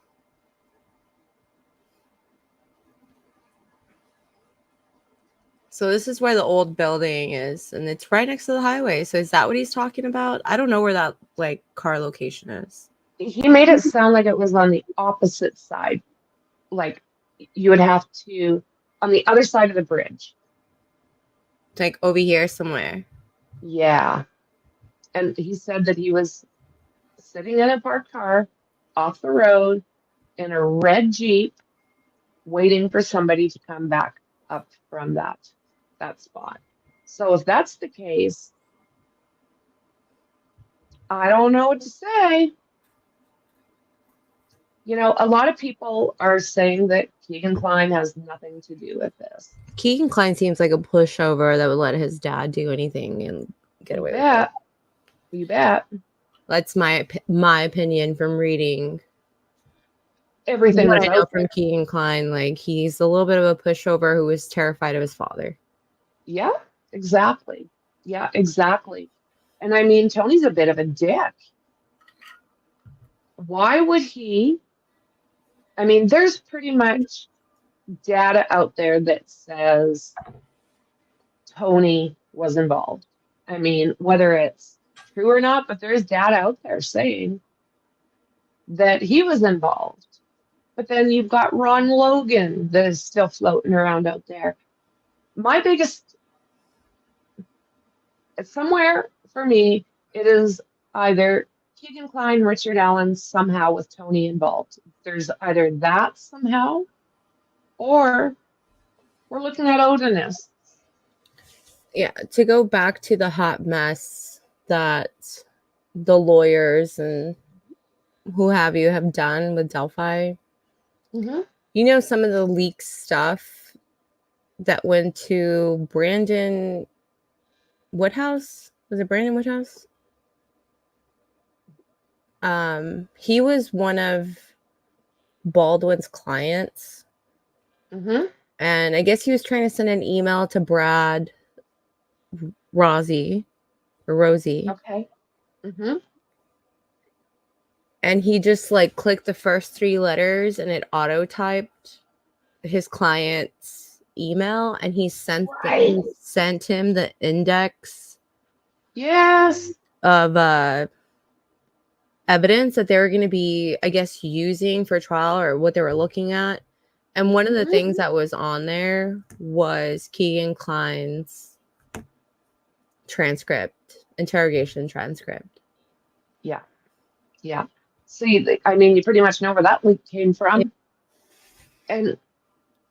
[SPEAKER 4] So this is where the old building is, and it's right next to the highway. So is that what he's talking about? I don't know where that like car location is.
[SPEAKER 3] He made it sound like it was on the opposite side. Like you would have to on the other side of the bridge.
[SPEAKER 4] It's like over here somewhere.
[SPEAKER 3] Yeah. And he said that he was sitting in a parked car off the road in a red Jeep waiting for somebody to come back up from that spot. So if that's the case, I don't know what to say. You know, a lot of people are saying that Keegan Kline has nothing to do with this.
[SPEAKER 4] Keegan Kline seems like a pushover that would let his dad do anything and get away with it.
[SPEAKER 3] You bet.
[SPEAKER 4] That's my opinion from reading
[SPEAKER 3] Everything
[SPEAKER 4] what
[SPEAKER 3] that's
[SPEAKER 4] I know
[SPEAKER 3] out
[SPEAKER 4] from
[SPEAKER 3] there.
[SPEAKER 4] Keegan Kline. Like he's a little bit of a pushover who was terrified of his father.
[SPEAKER 3] Yeah, exactly. Yeah, exactly. And I mean, Tony's a bit of a dick. Why would he? I mean, there's pretty much data out there that says Tony was involved. I mean, whether it's true or not, but there's data out there saying that he was involved. But then you've got Ron Logan that is still floating around out there. My biggest, somewhere for me, it is either Keegan Kline, Richard Allen somehow with Tony involved. There's either that somehow, or we're looking at Odinist'S.
[SPEAKER 4] Yeah, to go back to the hot mess that the lawyers and who have you have done with Delphi.
[SPEAKER 3] Mm-hmm.
[SPEAKER 4] You know, some of the leaked stuff that went to Brandon Woodhouse. Was it Brandon Woodhouse? He was one of Baldwin's clients.
[SPEAKER 3] Mm-hmm.
[SPEAKER 4] And I guess he was trying to send an email to Brad Rosie.
[SPEAKER 3] Okay. Mm-hmm.
[SPEAKER 4] And he just like clicked the first 3 letters and it auto typed his client's email, and he sent him the index
[SPEAKER 3] Yes.
[SPEAKER 4] of evidence that they were going to be, I guess, using for trial or what they were looking at. And one of the things that was on there was Keegan Kline's interrogation transcript.
[SPEAKER 3] Yeah. Yeah. See, I mean, you pretty much know where that leak came from. Yeah. And,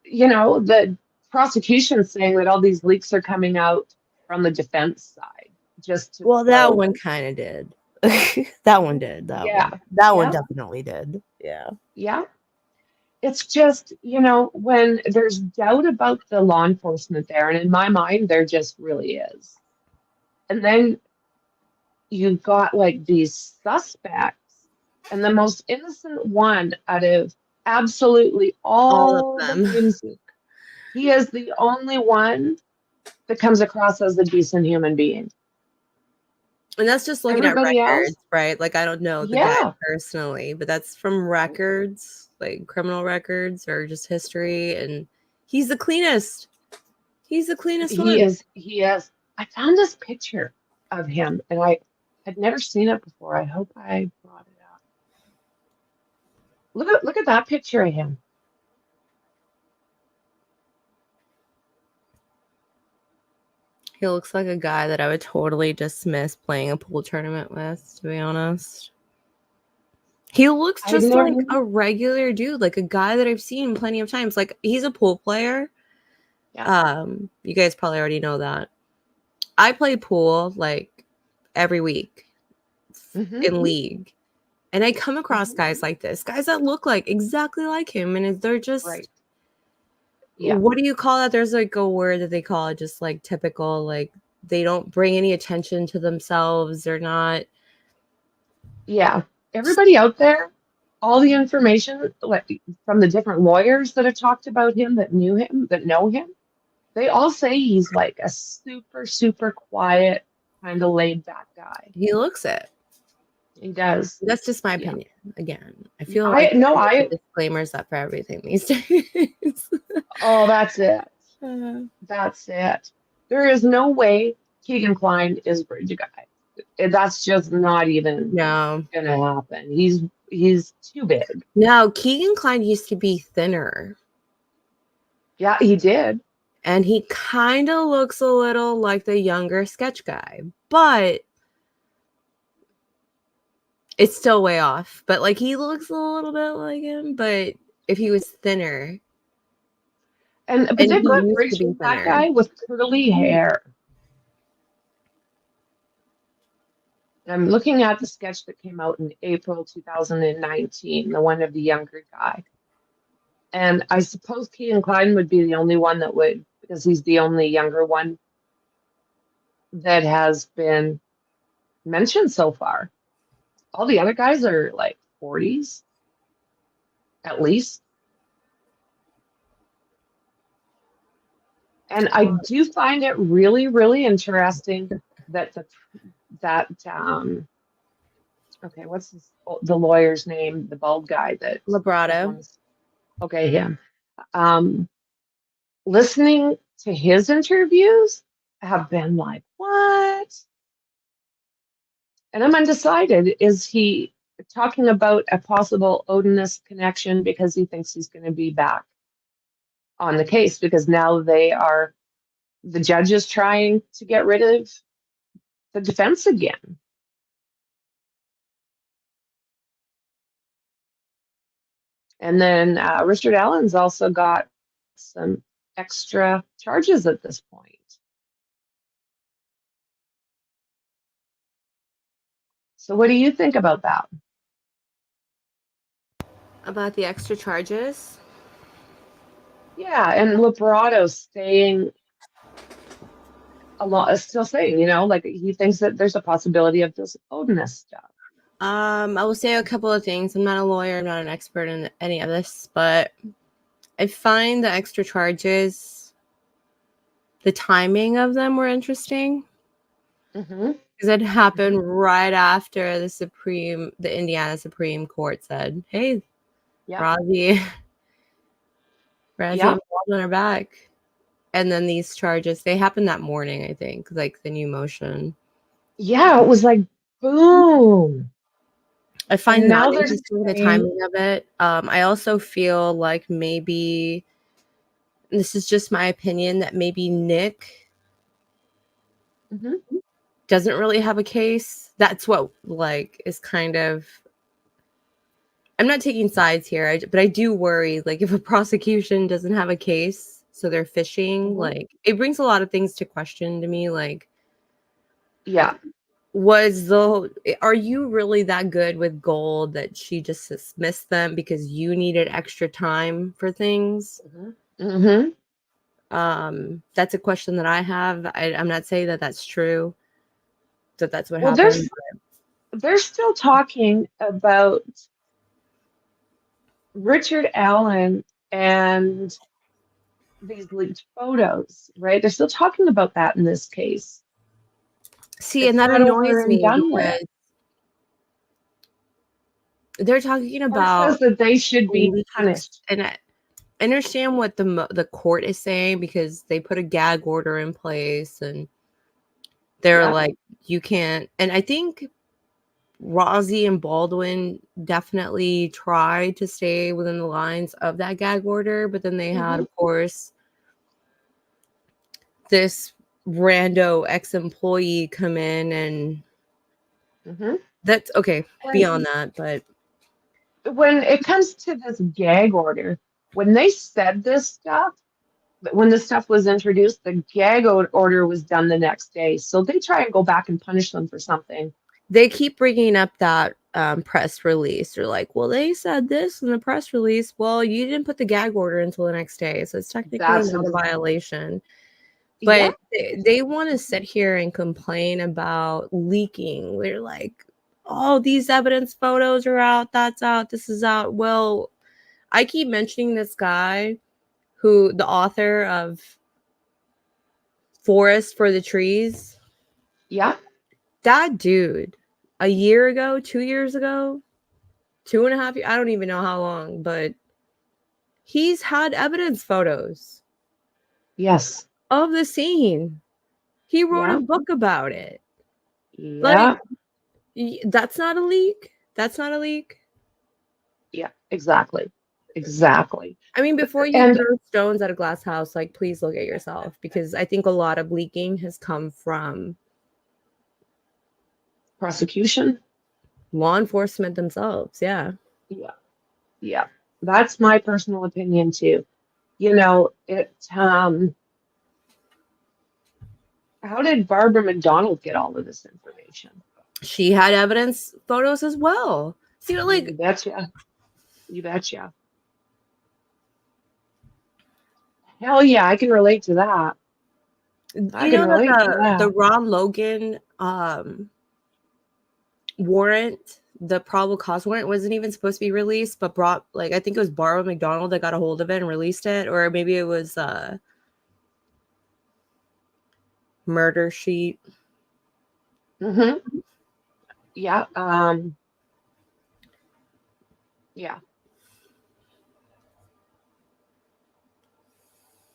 [SPEAKER 3] you know, the prosecution's saying that all these leaks are coming out from the defense side.
[SPEAKER 4] That one kind of did. That one did. That one definitely did. Yeah.
[SPEAKER 3] Yeah. It's just, you know, when there's doubt about the law enforcement there, and in my mind, there just really is. And then you've got like these suspects, and the most innocent one out of absolutely all of them. He is the only one that comes across as a decent human being.
[SPEAKER 4] And that's just looking at records, right? Like, I don't know the guy personally, but that's from records, like criminal records or just history. And he's the cleanest. He's the cleanest one.
[SPEAKER 3] He is. I found this picture of him, and I had never seen it before. I hope I brought it up. Look at that picture of him.
[SPEAKER 4] He looks like a guy that I would totally dismiss playing a pool tournament with, to be honest. He looks just like a regular dude, like a guy that I've seen plenty of times. Like, he's a pool player. Yeah. You guys probably already know that. I play pool like every week in league. And I come across guys like this, guys that look like exactly like him. And they're just... Right. Yeah. What do you call that? There's like a word that they call it, just like typical, like they don't bring any attention to themselves. They're not.
[SPEAKER 3] Yeah. everybody out there, all the information like from the different lawyers that have talked about him, that knew him, that know him, they all say he's like a super, super quiet, kind of laid back guy.
[SPEAKER 4] He looks it.
[SPEAKER 3] He does.
[SPEAKER 4] That's just my
[SPEAKER 3] Yeah.
[SPEAKER 4] opinion. Again, I feel like
[SPEAKER 3] I
[SPEAKER 4] disclaimers up for everything these days.
[SPEAKER 3] oh, that's it. That's it. There is no way Keegan Klein is Bridge guy. That's just not even
[SPEAKER 4] No.
[SPEAKER 3] gonna happen. He's too big.
[SPEAKER 4] No, Keegan Klein used to be thinner.
[SPEAKER 3] Yeah, he did.
[SPEAKER 4] And he kind of looks a little like the younger sketch guy, but it's still way off. But like he looks a little bit like him, but if he was thinner.
[SPEAKER 3] But they've got Bridge that guy with curly hair. I'm looking at the sketch that came out in April 2019, the one of the younger guy. And I suppose Keegan Klein would be the only one that would, because he's the only younger one that has been mentioned so far. All the other guys are like 40s, at least. And I do find it really, really interesting that okay, what's the lawyer's name? The bald guy that
[SPEAKER 4] Librato.
[SPEAKER 3] Okay, him. Listening to his interviews have been like, what? And I'm undecided. Is he talking about a possible Odinist'S connection because he thinks he's going to be back on the case? Because now the judge is trying to get rid of the defense again. And then Richard Allen's also got some extra charges at this point. So what do you think about that?
[SPEAKER 4] About the extra charges?
[SPEAKER 3] Yeah, and Liberato staying still saying, like he thinks that there's a possibility of this Odinist'S stuff.
[SPEAKER 4] I will say a couple of things. I'm not a lawyer, I'm not an expert in any of this, but I find the extra charges, the timing of them were interesting. Because it happened right after the Indiana Supreme Court said, hey, Rosie and Baldwin are back. And then these charges, they happened that morning, I think, like the new motion.
[SPEAKER 3] Yeah, it was like, boom.
[SPEAKER 4] I find that interesting, the timing of it. I also feel like maybe, this is just my opinion, that maybe Nick doesn't really have a case. That's what is kind of, I'm not taking sides here, but I do worry, if a prosecution doesn't have a case, so they're fishing, it brings a lot of things to question to me. Are you really that good with gold that she just dismissed them because you needed extra time for things? That's a question that I have. I'm not saying that that's true, that that's what happened.
[SPEAKER 3] They're still talking about Richard Allen and these leaked photos, right? They're still talking about that in this case.
[SPEAKER 4] See, and that annoys me because they're talking about
[SPEAKER 3] says that they should be punished.
[SPEAKER 4] And I understand what the court is saying, because they put a gag order in place and they're like, you can't. And I think Rosie and Baldwin definitely tried to stay within the lines of that gag order, but then they had, of course, this rando ex-employee come in, and that's okay beyond that. But
[SPEAKER 3] when it comes to this gag order, when they said this stuff, when this stuff was introduced, the gag order was done the next day. So they try and go back and punish them for something.
[SPEAKER 4] They keep bringing up that press release. They're like, well, they said this in the press release. Well, you didn't put the gag order until the next day, so it's technically not a violation. But they want to sit here and complain about leaking. They're like, oh, these evidence photos are out, that's out, this is out. Well, I keep mentioning this guy who, the author of Forest for the Trees.
[SPEAKER 3] Yeah.
[SPEAKER 4] That dude, a year ago, 2 years ago, 2.5 years, I don't even know how long, but he's had evidence photos
[SPEAKER 3] Yes.
[SPEAKER 4] of the scene. He wrote
[SPEAKER 3] Yeah.
[SPEAKER 4] a book about it. Like,
[SPEAKER 3] Yeah.
[SPEAKER 4] that's not a leak. That's not a leak.
[SPEAKER 3] Yeah. Exactly. Exactly.
[SPEAKER 4] I mean, before you
[SPEAKER 3] And
[SPEAKER 4] throw stones at a glass house, like, please look at yourself, because I think a lot of leaking has come from
[SPEAKER 3] prosecution.
[SPEAKER 4] law enforcement themselves. Yeah.
[SPEAKER 3] Yeah. Yeah. That's my personal opinion too. How did Barbara McDonald get all of this information?
[SPEAKER 4] She had evidence photos as well. See, like,
[SPEAKER 3] You betcha. You betcha. Hell yeah, I can relate to that. I
[SPEAKER 4] you
[SPEAKER 3] can
[SPEAKER 4] know that
[SPEAKER 3] relate to
[SPEAKER 4] the
[SPEAKER 3] that.
[SPEAKER 4] Ron Logan warrant, the probable cause warrant, wasn't even supposed to be released, but brought, like, I think it was Barbara McDonald that got a hold of it and released it, or maybe it was Murder Sheet.
[SPEAKER 3] Mm-hmm. Yeah. Yeah.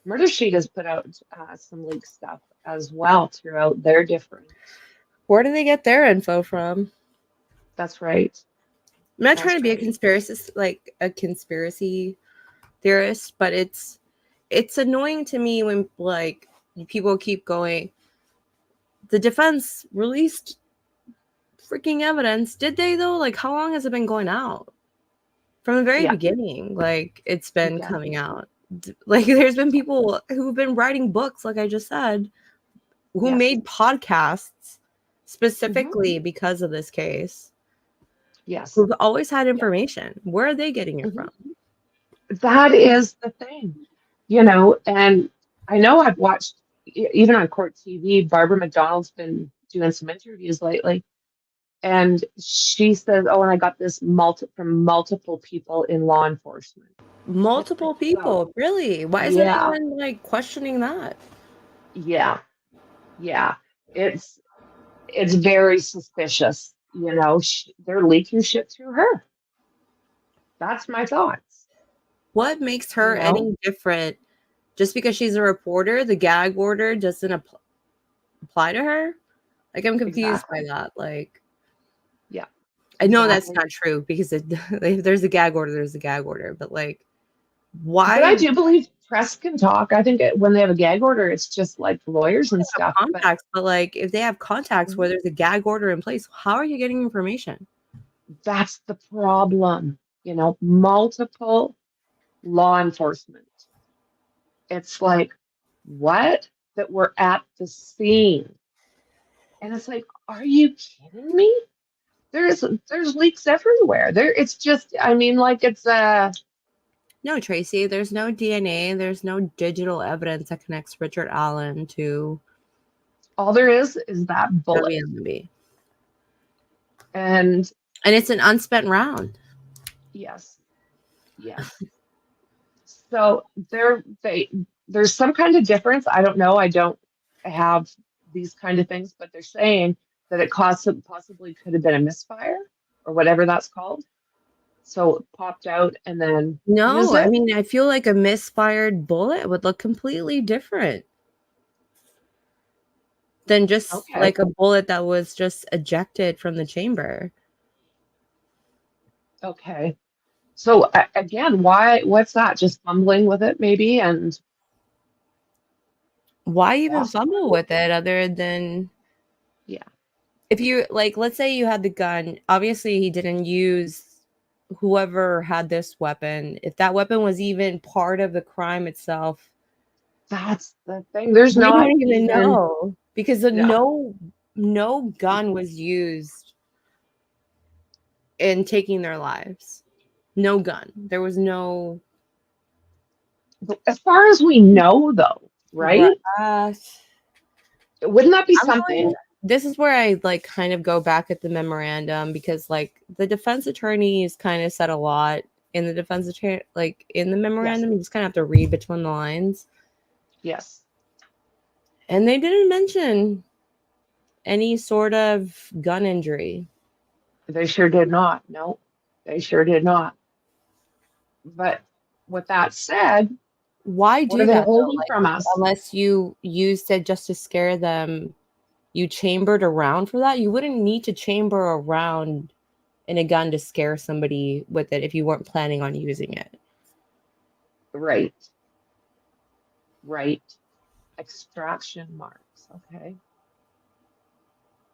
[SPEAKER 3] Murder Sheet has put out some leaked stuff as well throughout their different.
[SPEAKER 4] Where do they get their info from?
[SPEAKER 3] That's right.
[SPEAKER 4] I'm not
[SPEAKER 3] That's
[SPEAKER 4] trying to be a
[SPEAKER 3] right.
[SPEAKER 4] conspiracy theorist, but it's annoying to me when, like, people keep going, the defense released freaking evidence. Did they though? Like, how long has it been going out? From the very
[SPEAKER 3] Yeah.
[SPEAKER 4] beginning, like, it's been
[SPEAKER 3] Yeah.
[SPEAKER 4] coming out. Like, there's been people who've been writing books, like I just said, who
[SPEAKER 3] Yes.
[SPEAKER 4] made podcasts specifically because of this case.
[SPEAKER 3] Yes.
[SPEAKER 4] Who've always had information. Where are they getting it
[SPEAKER 3] Mhm.
[SPEAKER 4] from?
[SPEAKER 3] That is the thing, and I know I've watched, even on court TV, Barbara McDonald's been doing some interviews lately, and she says, oh, and I got this from multiple people in law enforcement. It's like,
[SPEAKER 4] Multiple
[SPEAKER 3] well,
[SPEAKER 4] people, really? Why isn't
[SPEAKER 3] yeah,
[SPEAKER 4] anyone, like, questioning that?
[SPEAKER 3] yeah, yeah. It's very suspicious, they're leaking shit through her. That's my thoughts,
[SPEAKER 4] What makes
[SPEAKER 3] you
[SPEAKER 4] her
[SPEAKER 3] know?
[SPEAKER 4] any different? Just because she's a reporter, the gag order doesn't apply to her? Like, I'm confused by
[SPEAKER 3] Exactly.
[SPEAKER 4] that. Like,
[SPEAKER 3] Yeah,
[SPEAKER 4] I know that's
[SPEAKER 3] exactly.
[SPEAKER 4] not true, because if there's a gag order, there's a gag order. But, like,
[SPEAKER 3] But I
[SPEAKER 4] why
[SPEAKER 3] do believe press can talk. I think when they have a gag order, it's just like lawyers and
[SPEAKER 4] have
[SPEAKER 3] stuff. But
[SPEAKER 4] contacts? But, like, if they have contacts where there's a gag order in place, how are you getting information?
[SPEAKER 3] that's the problem, multiple law enforcement. It's like, what? That we're at the scene. And it's like, are you kidding me? There's leaks everywhere. It's just, I mean, like it's
[SPEAKER 4] No, Tracy, there's no DNA. There's no digital evidence that connects Richard Allen to
[SPEAKER 3] all there is that bullet.
[SPEAKER 4] WMB.
[SPEAKER 3] And
[SPEAKER 4] it's an unspent round.
[SPEAKER 3] yes. Yes. So there's some kind of difference. I don't know. I don't have these kind of things, but they're saying that it possibly could have been a misfire or whatever that's called. So it popped out and then
[SPEAKER 4] No,
[SPEAKER 3] fused
[SPEAKER 4] I
[SPEAKER 3] it.
[SPEAKER 4] mean, I feel like a misfired bullet would look completely different than just
[SPEAKER 3] Okay.
[SPEAKER 4] like a bullet that was just ejected from the chamber.
[SPEAKER 3] Okay. So again, what's that? Just fumbling with it maybe, and
[SPEAKER 4] Why even
[SPEAKER 3] possibly?
[SPEAKER 4] fumble with it other than
[SPEAKER 3] Yeah.
[SPEAKER 4] if you, like, let's say you had the gun, obviously he didn't use whoever had this weapon. If that weapon was even part of the crime itself,
[SPEAKER 3] That's the thing. There's
[SPEAKER 4] we
[SPEAKER 3] not
[SPEAKER 4] don't even
[SPEAKER 3] even
[SPEAKER 4] know, because
[SPEAKER 3] no.
[SPEAKER 4] no gun was used in taking their lives. No gun. There was no.
[SPEAKER 3] As far as we know, though, right?
[SPEAKER 4] Uh,
[SPEAKER 3] Wouldn't that be
[SPEAKER 4] I'm going.
[SPEAKER 3] something?
[SPEAKER 4] this is where I like kind of go back at the memorandum, because like the defense attorneys kind of said a lot in the defense attorney, like in the memorandum. You just kind of have to read between the lines.
[SPEAKER 3] Yes.
[SPEAKER 4] And they didn't mention any sort of gun injury.
[SPEAKER 3] They sure did not. No, they sure did not. But with that said,
[SPEAKER 4] Why
[SPEAKER 3] what
[SPEAKER 4] do
[SPEAKER 3] are they
[SPEAKER 4] that though?
[SPEAKER 3] holding
[SPEAKER 4] Like,
[SPEAKER 3] from us?
[SPEAKER 4] unless you used it just to scare them, you chambered around for that. You wouldn't need to chamber around in a gun to scare somebody with it if you weren't planning on using it.
[SPEAKER 3] Right. Right. Extraction marks. Okay.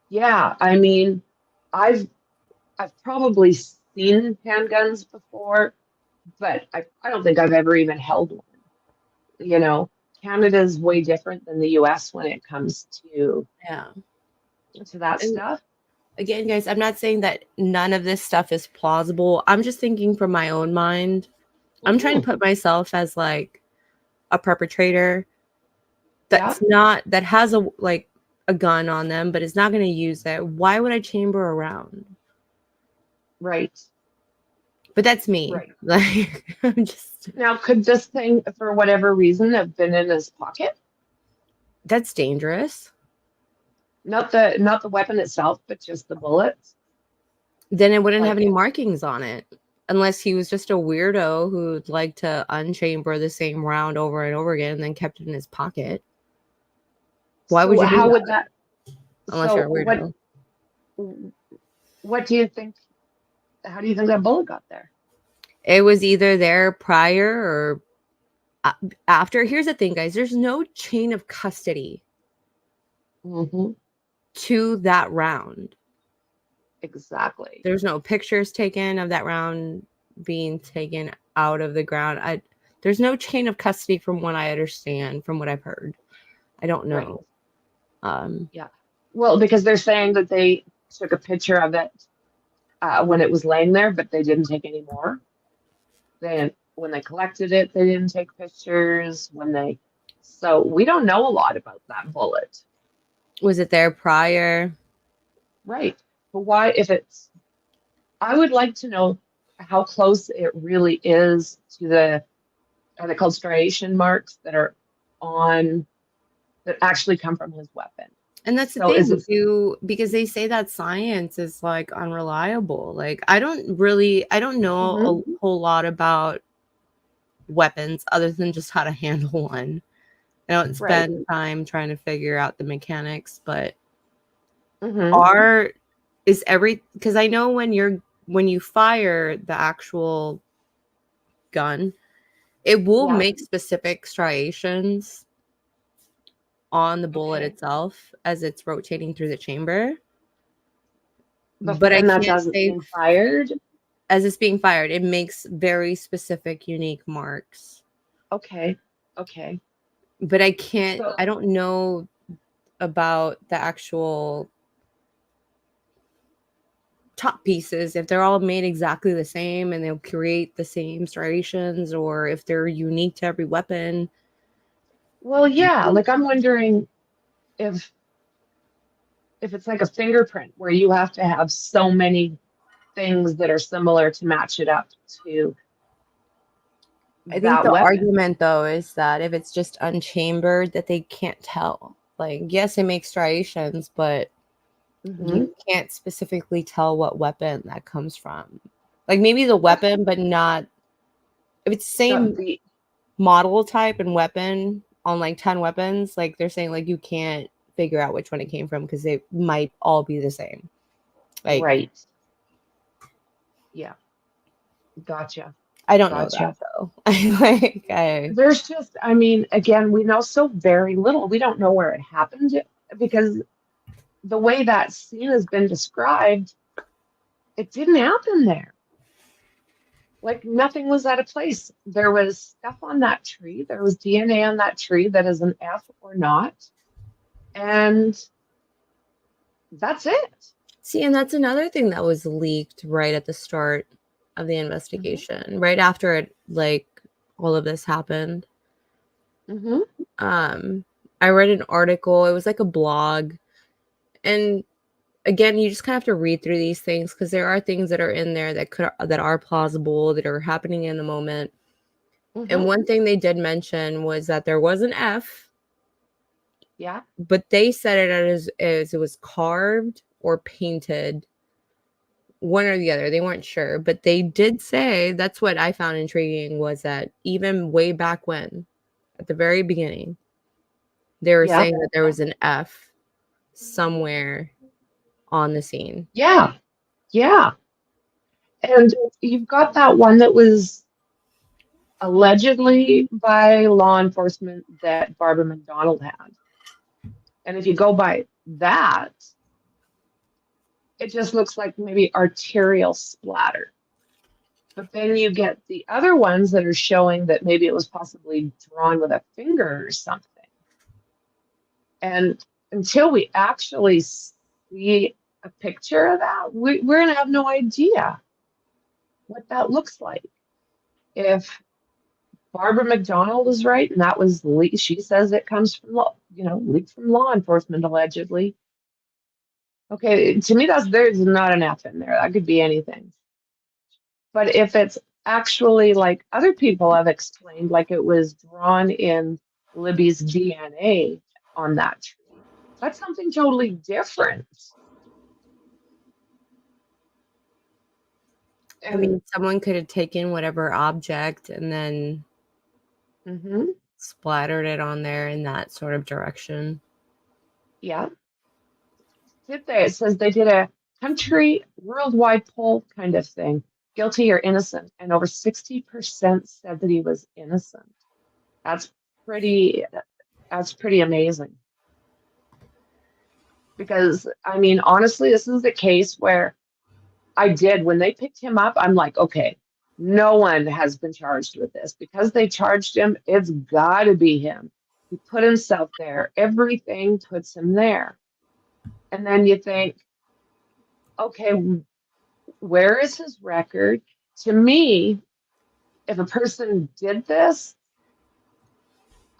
[SPEAKER 3] Yeah, I mean, I've probably seen handguns before, but I don't think I've ever even held one. You know, Canada's way different than the US when it comes
[SPEAKER 4] Yeah.
[SPEAKER 3] to that
[SPEAKER 4] And
[SPEAKER 3] stuff.
[SPEAKER 4] again, guys, I'm not saying that none of this stuff is plausible. I'm just thinking from my own mind. I'm trying to put myself as like a perpetrator that's not, that has a like a gun on them, but is not going to use it. Why would I chamber around?
[SPEAKER 3] Right.
[SPEAKER 4] But that's me.
[SPEAKER 3] Right.
[SPEAKER 4] Like, I'm just.
[SPEAKER 3] Now, could this thing, for whatever reason, have been in his pocket?
[SPEAKER 4] That's dangerous.
[SPEAKER 3] Not the weapon itself, but just the bullets.
[SPEAKER 4] Then it wouldn't
[SPEAKER 3] Like
[SPEAKER 4] have any markings on it, unless he was just a weirdo who'd like to unchamber the same round over and over again and then kept it in his pocket. Why would you do
[SPEAKER 3] how
[SPEAKER 4] that?
[SPEAKER 3] would that?
[SPEAKER 4] Unless you're a weirdo.
[SPEAKER 3] What do you think? How do you think that bullet got there?
[SPEAKER 4] It was either there prior or after. Here's the thing, guys. There's no chain of custody to that round.
[SPEAKER 3] Exactly.
[SPEAKER 4] There's no pictures taken of that round being taken out of the ground. There's no chain of custody from what I understand, from what I've heard. I don't know.
[SPEAKER 3] Right. Yeah. Well, because they're saying that they took a picture of it when it was laying there, but they didn't take any more. Then when they collected it, they didn't take pictures. So we don't know a lot about that bullet.
[SPEAKER 4] Was it there prior?
[SPEAKER 3] Right. But why, I would like to know how close it really is to are they called striation marks that are that actually come from his weapon?
[SPEAKER 4] And that's the thing too, because they say that science is like unreliable. Like I don't know a whole lot about weapons other than just how to handle one. I don't spend time trying to figure out the mechanics, but because I know when you fire the actual gun, it will make specific striations on the bullet itself as it's rotating through the chamber. But I can't say
[SPEAKER 3] fired.
[SPEAKER 4] As it's being fired, it makes very specific, unique marks.
[SPEAKER 3] Okay.
[SPEAKER 4] But I don't know about the actual top pieces, if they're all made exactly the same and they'll create the same striations, or if they're unique to every weapon.
[SPEAKER 3] Well, yeah, like I'm wondering if it's like a fingerprint where you have to have so many things that are similar to match it up to.
[SPEAKER 4] I think the argument though is that if it's just unchambered, that they can't tell. Like, yes, it makes striations, but you can't specifically tell what weapon that comes from. Like maybe the weapon, but not if it's the same model type and weapon on like 10 weapons. Like they're saying like you can't figure out which one it came from because they might all be the same. Like,
[SPEAKER 3] right. Yeah. Gotcha.
[SPEAKER 4] I don't know that though.
[SPEAKER 3] There's just, I mean, again, we know so very little. We don't know where it happened because the way that scene has been described, it didn't happen there. Like nothing was out of place. There was stuff on that tree. There was DNA on that tree that is an F or not. And that's it.
[SPEAKER 4] See, and that's another thing that was leaked right at the start of the investigation, right after it, like all of this happened. I read an article. It was like a blog, And again, you just kind of have to read through these things because there are things that are in there that are plausible, that are happening in the moment. And one thing they did mention was that there was an F.
[SPEAKER 3] Yeah.
[SPEAKER 4] But they said it as it was carved or painted, one or the other. They weren't sure, but they did say, that's what I found intriguing, was that even way back when, at the very beginning, they were
[SPEAKER 3] Yeah.
[SPEAKER 4] saying that there was an F somewhere on the scene.
[SPEAKER 3] Yeah. Yeah. And you've got that one that was allegedly by law enforcement that Barbara McDonald had. And if you go by that, it just looks like maybe arterial splatter. But then you get the other ones that are showing that maybe it was possibly drawn with a finger or something. And until we actually see a picture of that, we're going to have no idea what that looks like. If Barbara McDonald is right, and that was she says it comes from leaked from law enforcement allegedly. Okay, to me there's not an F in there. That could be anything. But if it's actually like other people have explained, like it was drawn in Libby's DNA on that tree, that's something totally different.
[SPEAKER 4] I mean, someone could have taken whatever object and then splattered it on there in that sort of direction.
[SPEAKER 3] Yeah. It says they did a country worldwide poll kind of thing, guilty or innocent, and over 60% said that he was innocent. That's pretty amazing. Because I mean, honestly, this is the case where when they picked him up, I'm like, okay, no one has been charged with this. Because they charged him, it's got to be him. He put himself there. Everything puts him there. And then you think, okay, where is his record? To me, if a person did this,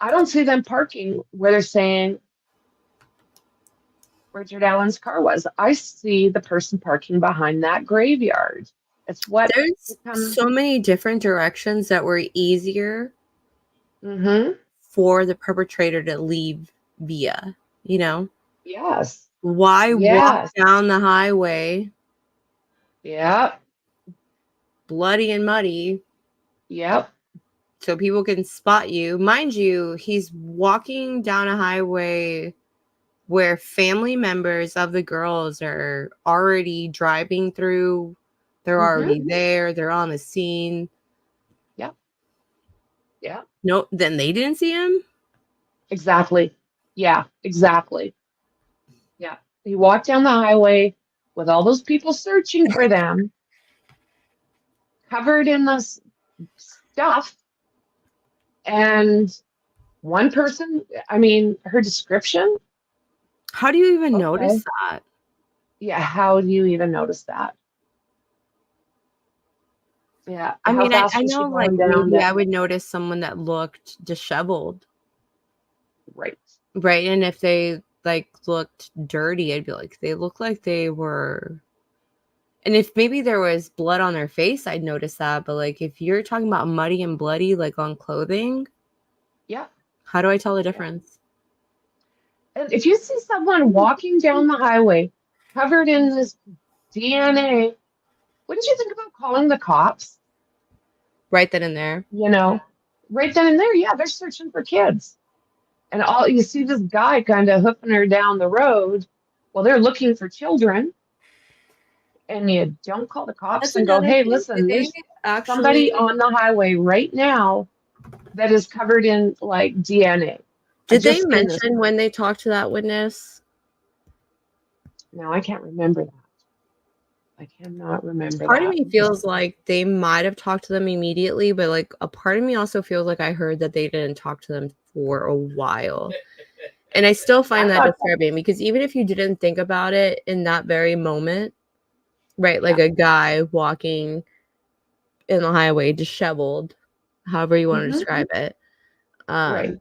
[SPEAKER 3] I don't see them parking where they're saying Richard Allen's car was. I see the person parking behind that graveyard. It's what
[SPEAKER 4] there's so many different directions that were easier for the perpetrator to leave via,
[SPEAKER 3] Yes.
[SPEAKER 4] Why walk down the highway?
[SPEAKER 3] Yep.
[SPEAKER 4] Bloody and muddy.
[SPEAKER 3] Yep.
[SPEAKER 4] So people can spot you. Mind you, he's walking down a highway where family members of the girls are already driving through. They're already there. They're on the scene.
[SPEAKER 3] Yep. Yeah.
[SPEAKER 4] No, then they didn't see him?
[SPEAKER 3] Exactly. Yeah, exactly. Yeah. He walked down the highway with all those people searching for them, covered in this stuff. And one person, I mean, her description.
[SPEAKER 4] How do you even notice that?
[SPEAKER 3] Yeah, how do you even notice that? Yeah.
[SPEAKER 4] I mean, I know, like, maybe I would notice someone that looked disheveled.
[SPEAKER 3] Right.
[SPEAKER 4] Right. And if they like looked dirty, I'd be like, they look like they were. And if maybe there was blood on their face, I'd notice that. But like, if you're talking about muddy and bloody, like on clothing.
[SPEAKER 3] Yeah.
[SPEAKER 4] How do I tell the difference?
[SPEAKER 3] And if you see someone walking down the highway covered in this DNA, wouldn't you think about calling the cops?
[SPEAKER 4] Right then and there.
[SPEAKER 3] Right then and there. Yeah, they're searching for kids. And all you see this guy kind of hoofing her down the road. Well, they're looking for children. And you don't call the cops and go, hey, listen, there's somebody on the highway right now that is covered in like DNA.
[SPEAKER 4] Did they mention when they talked to that witness?
[SPEAKER 3] No, I can't remember that. I cannot remember.
[SPEAKER 4] Part of me feels like they might have talked to them immediately, but like a part of me also feels like I heard that they didn't talk to them for a while. And I still find that disturbing because even if you didn't think about it in that very moment, right, like a guy walking in the highway disheveled, however you want to describe it.
[SPEAKER 3] Right.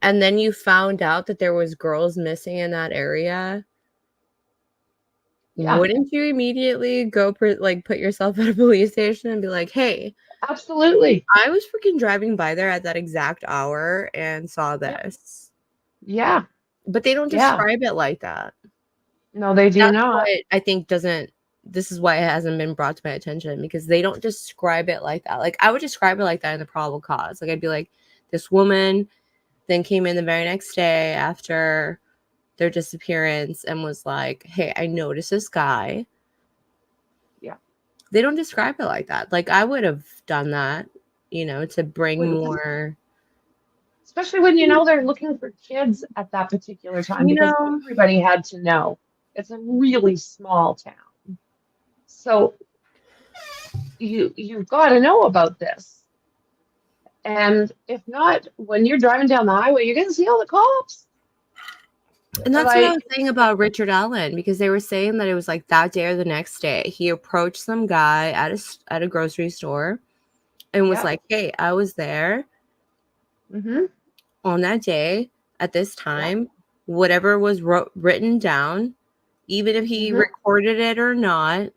[SPEAKER 4] And then you found out that there was girls missing in that area.
[SPEAKER 3] Yeah,
[SPEAKER 4] wouldn't you immediately go put yourself at a police station and be like, hey,
[SPEAKER 3] absolutely.
[SPEAKER 4] I was freaking driving by there at that exact hour and saw
[SPEAKER 3] Yeah,
[SPEAKER 4] this.
[SPEAKER 3] yeah,
[SPEAKER 4] But they don't
[SPEAKER 3] yeah.
[SPEAKER 4] describe it like that.
[SPEAKER 3] No, they do
[SPEAKER 4] That's
[SPEAKER 3] not.
[SPEAKER 4] what I think doesn't this is why it hasn't been brought to my attention, because they don't describe it like that. Like, I would describe it like that in the probable cause. Like, I'd be like, this woman then came in the very next day after their disappearance and was like, hey, I noticed this guy.
[SPEAKER 3] Yeah.
[SPEAKER 4] They don't describe it like that. Like, I would have done that, to bring more,
[SPEAKER 3] Especially when you know they're looking for kids at that particular time,
[SPEAKER 4] you
[SPEAKER 3] because
[SPEAKER 4] know,
[SPEAKER 3] everybody had to know. It's a really small town. So you've got to know about this. And if not, when you're driving down the highway, you're going to see all the cops.
[SPEAKER 4] and that's what I
[SPEAKER 3] Like,
[SPEAKER 4] was saying about Richard Allen, because they were saying that it was like that day or the next day. He approached some guy at a grocery store and was
[SPEAKER 3] yeah.
[SPEAKER 4] like, hey, I was there
[SPEAKER 3] Mm-hmm.
[SPEAKER 4] on that day at this
[SPEAKER 3] Yeah.
[SPEAKER 4] time. Whatever was written down, even if he
[SPEAKER 3] Mm-hmm.
[SPEAKER 4] recorded it or not.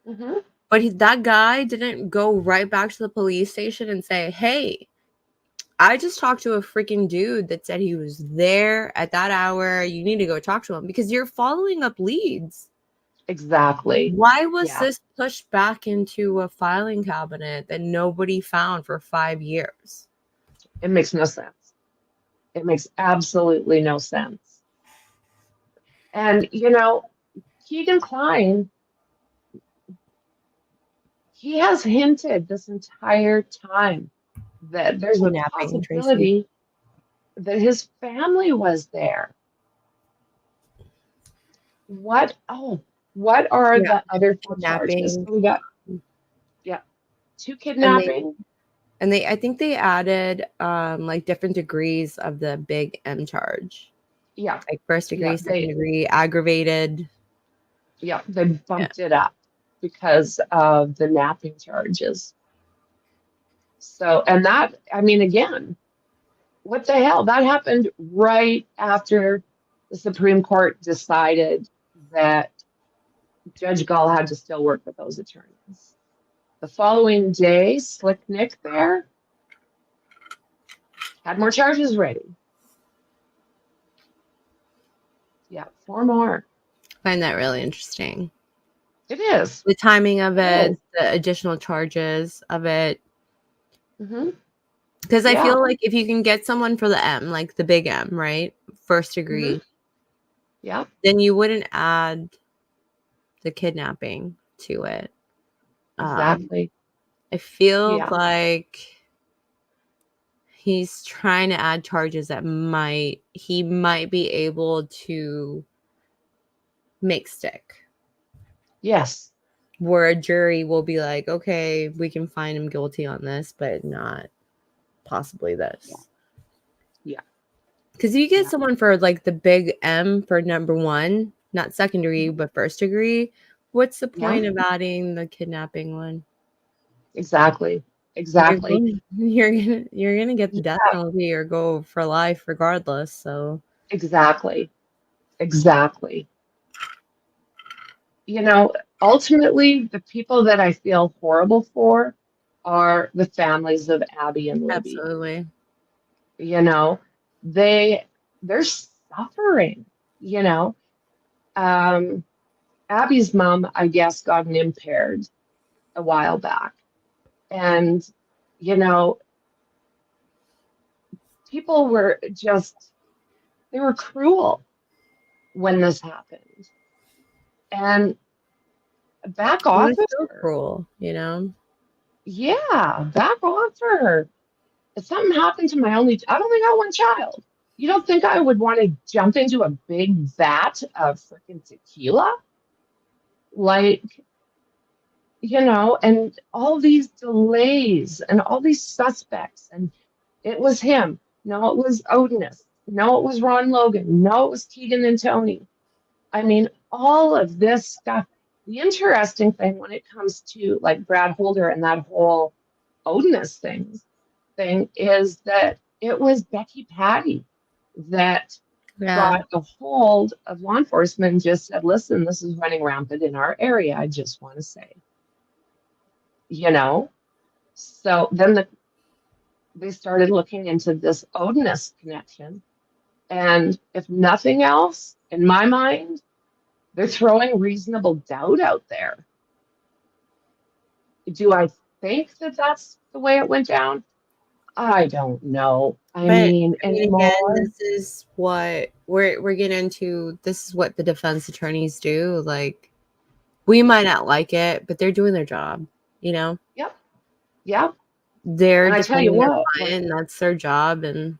[SPEAKER 3] Mm-hmm.
[SPEAKER 4] But that guy didn't go right back to the police station and say, hey, I just talked to a freaking dude that said he was there at that hour. You need to go talk to him, because you're following up leads.
[SPEAKER 3] Exactly.
[SPEAKER 4] Why was
[SPEAKER 3] Yeah.
[SPEAKER 4] this pushed back into a filing cabinet that nobody found for 5 years?
[SPEAKER 3] It makes no sense. It makes absolutely no sense. And, Keegan Klein, he has hinted this entire time that there's a
[SPEAKER 4] Kidnapping, Tracy.
[SPEAKER 3] possibility that his family was there. What are
[SPEAKER 4] Yeah,
[SPEAKER 3] the other 4 charges?
[SPEAKER 4] kidnapping.
[SPEAKER 3] So we got, 2 kidnapping.
[SPEAKER 4] And I think they added like different degrees of the big M charge.
[SPEAKER 3] Yeah.
[SPEAKER 4] Like first degree,
[SPEAKER 3] Yeah,
[SPEAKER 4] second degree, aggravated.
[SPEAKER 3] Yeah, they bumped it up because of the napping charges. So, and that, I mean, again, what the hell? That happened right after the Supreme Court decided that Judge Gall had to still work with those attorneys. The following day, Slick Nick there had more charges ready. Yeah, 4 more.
[SPEAKER 4] I find that really interesting.
[SPEAKER 3] It is.
[SPEAKER 4] The timing of it,
[SPEAKER 3] is.
[SPEAKER 4] the additional charges of it.
[SPEAKER 3] Mm-hmm.
[SPEAKER 4] Because I
[SPEAKER 3] Yeah.
[SPEAKER 4] feel like if you can get someone for the M, like the big M, right? First degree,
[SPEAKER 3] Yeah.
[SPEAKER 4] then you wouldn't add the kidnapping to it.
[SPEAKER 3] Exactly.
[SPEAKER 4] I feel
[SPEAKER 3] Yeah.
[SPEAKER 4] like he's trying to add charges that he might be able to make stick.
[SPEAKER 3] Yes.
[SPEAKER 4] Where a jury will be like, okay, we can find him guilty on this, but not possibly this.
[SPEAKER 3] Yeah.
[SPEAKER 4] Because if you get
[SPEAKER 3] Yeah.
[SPEAKER 4] someone for like the big M for number 1, not second degree, but first degree, what's the point of adding the kidnapping one?
[SPEAKER 3] Exactly. Exactly.
[SPEAKER 4] You're gonna get the death penalty or go for life regardless. So
[SPEAKER 3] Exactly. Exactly. Ultimately, the people that I feel horrible for are the families of Abby and Libby.
[SPEAKER 4] absolutely.
[SPEAKER 3] They're suffering, Abby's mom, I guess, got an impaired a while back. And, people were they were cruel when this happened. And back off
[SPEAKER 4] It's
[SPEAKER 3] of
[SPEAKER 4] so
[SPEAKER 3] her.
[SPEAKER 4] cruel,
[SPEAKER 3] Yeah, back off her. If something happened to I've only got 1 child. You don't think I would want to jump into a big vat of freaking tequila? And all these delays and all these suspects, and it was him. No, it was Odinist'S. No, it was Ron Logan. No, it was Keegan and Tony. I mean, all of this stuff. The interesting thing when it comes to like Brad Holder and that whole Odinist'S thing is that it was Becky Patty that got a hold of law enforcement and just said, listen, this is running rampant in our area. I just want to say, you know? So then they started looking into this Odinist connection. And if nothing else, in my mind, they're throwing reasonable doubt out there. Do I think that that's the way it went down? I don't know. I mean, anymore.
[SPEAKER 4] Again, this is what we're getting into. This is what the defense attorneys do. Like, we might not like it, but they're doing their job, you know?
[SPEAKER 3] Yep. Yep.
[SPEAKER 4] They're
[SPEAKER 3] And I tell you
[SPEAKER 4] defending their
[SPEAKER 3] what,
[SPEAKER 4] client, and that's their job, and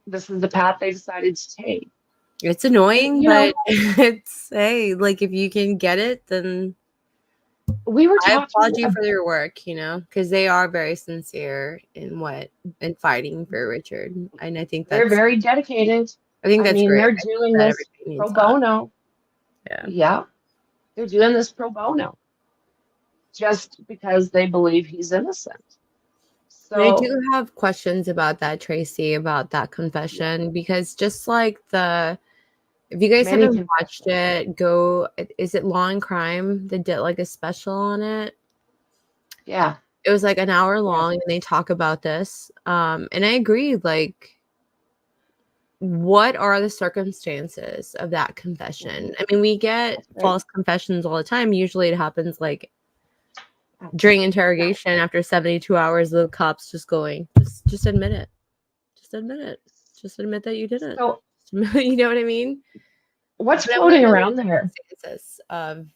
[SPEAKER 3] this is the path they decided to take.
[SPEAKER 4] it's annoying,
[SPEAKER 3] You
[SPEAKER 4] but
[SPEAKER 3] know,
[SPEAKER 4] it's, hey, like, if you can get it, then
[SPEAKER 3] we were
[SPEAKER 4] I applaud
[SPEAKER 3] talking
[SPEAKER 4] you for your work, you know, because they are very sincere in fighting for Richard, and I think
[SPEAKER 3] they're
[SPEAKER 4] that's
[SPEAKER 3] very dedicated.
[SPEAKER 4] I think
[SPEAKER 3] I
[SPEAKER 4] that's
[SPEAKER 3] mean,
[SPEAKER 4] great.
[SPEAKER 3] they're doing
[SPEAKER 4] that
[SPEAKER 3] this
[SPEAKER 4] everybody
[SPEAKER 3] pro
[SPEAKER 4] needs that.
[SPEAKER 3] bono.
[SPEAKER 4] Yeah.
[SPEAKER 3] Yeah. They're doing this pro bono just because they believe he's innocent.
[SPEAKER 4] And I
[SPEAKER 3] So
[SPEAKER 4] do have questions about that, Tracy, about that confession, because just like if you guys
[SPEAKER 3] many
[SPEAKER 4] haven't watched
[SPEAKER 3] confessions.
[SPEAKER 4] it, is it Law and Crime? They did like a special on it.
[SPEAKER 3] Yeah.
[SPEAKER 4] It was like an hour
[SPEAKER 3] Yes.
[SPEAKER 4] long, and they talk about this. And I agree, like, what are the circumstances of that confession? I mean, we get
[SPEAKER 3] That's right.
[SPEAKER 4] false confessions all the time. Usually it happens like during interrogation after 72 hours, the cops just going, just admit it. Just admit it. Just admit that you didn't.
[SPEAKER 3] So
[SPEAKER 4] You know what I mean?
[SPEAKER 3] what's
[SPEAKER 4] But I
[SPEAKER 3] floating
[SPEAKER 4] wanna know
[SPEAKER 3] around
[SPEAKER 4] the
[SPEAKER 3] there?
[SPEAKER 4] circumstances of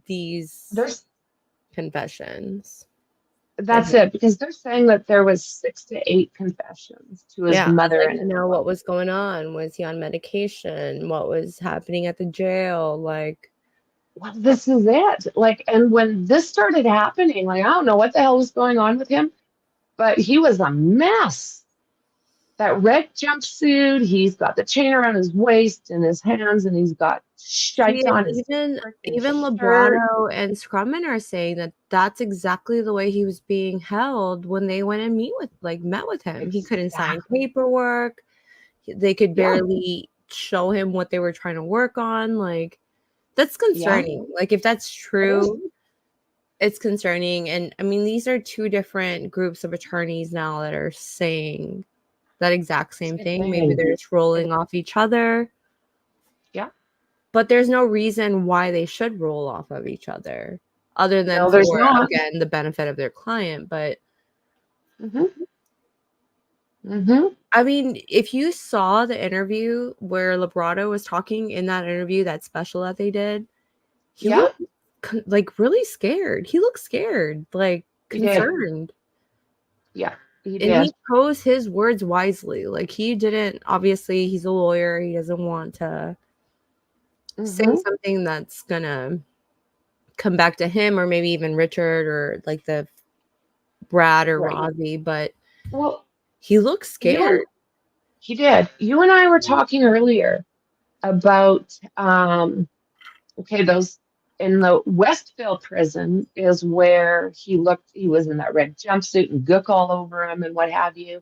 [SPEAKER 4] these
[SPEAKER 3] There's
[SPEAKER 4] confessions.
[SPEAKER 3] that's it, because they're saying that there was 6 to 8 confessions to his
[SPEAKER 4] Yeah,
[SPEAKER 3] mother
[SPEAKER 4] I'd like
[SPEAKER 3] and
[SPEAKER 4] to
[SPEAKER 3] his
[SPEAKER 4] know
[SPEAKER 3] wife.
[SPEAKER 4] what was going on. Was he on medication? What was happening at the jail? Like,
[SPEAKER 3] Well, this is it. Like, and when this started happening, like, I don't know what the hell was going on with him, but he was a mess. That red jumpsuit, he's got the chain around his waist and his hands, and he's got
[SPEAKER 4] see,
[SPEAKER 3] shite on his
[SPEAKER 4] even
[SPEAKER 3] freaking shirt.
[SPEAKER 4] Librato and Scrumman are saying that that's exactly the way he was being held when they went and met with him. He couldn't sign
[SPEAKER 3] Exactly.
[SPEAKER 4] paperwork. They could
[SPEAKER 3] Yeah.
[SPEAKER 4] barely show him what they were trying to work on. Like, that's
[SPEAKER 3] Yeah.
[SPEAKER 4] concerning. Like, if that's true, it's concerning. And I mean, these are two different groups of attorneys now that are saying that exact same thing. Maybe they're just rolling off each other.
[SPEAKER 3] Yeah.
[SPEAKER 4] But there's no reason why they should roll off of each other other than
[SPEAKER 3] No, there's
[SPEAKER 4] for,
[SPEAKER 3] not.
[SPEAKER 4] again, the benefit of their client. But I mean, if you saw the interview where Librato was talking in that interview, that special that they did, he looked like really scared. He looked scared, like concerned.
[SPEAKER 3] Yeah. He
[SPEAKER 4] And he
[SPEAKER 3] did.
[SPEAKER 4] chose his words wisely. Like, he didn't, obviously, he's a lawyer. He doesn't want to say something that's gonna come back to him, or maybe even Richard, or like the Brad or Rosie, but
[SPEAKER 3] Well,
[SPEAKER 4] he looks scared.
[SPEAKER 3] He did. You and I were talking earlier about okay, those in the Westville prison is where he was in that red jumpsuit and gook all over him and what have you.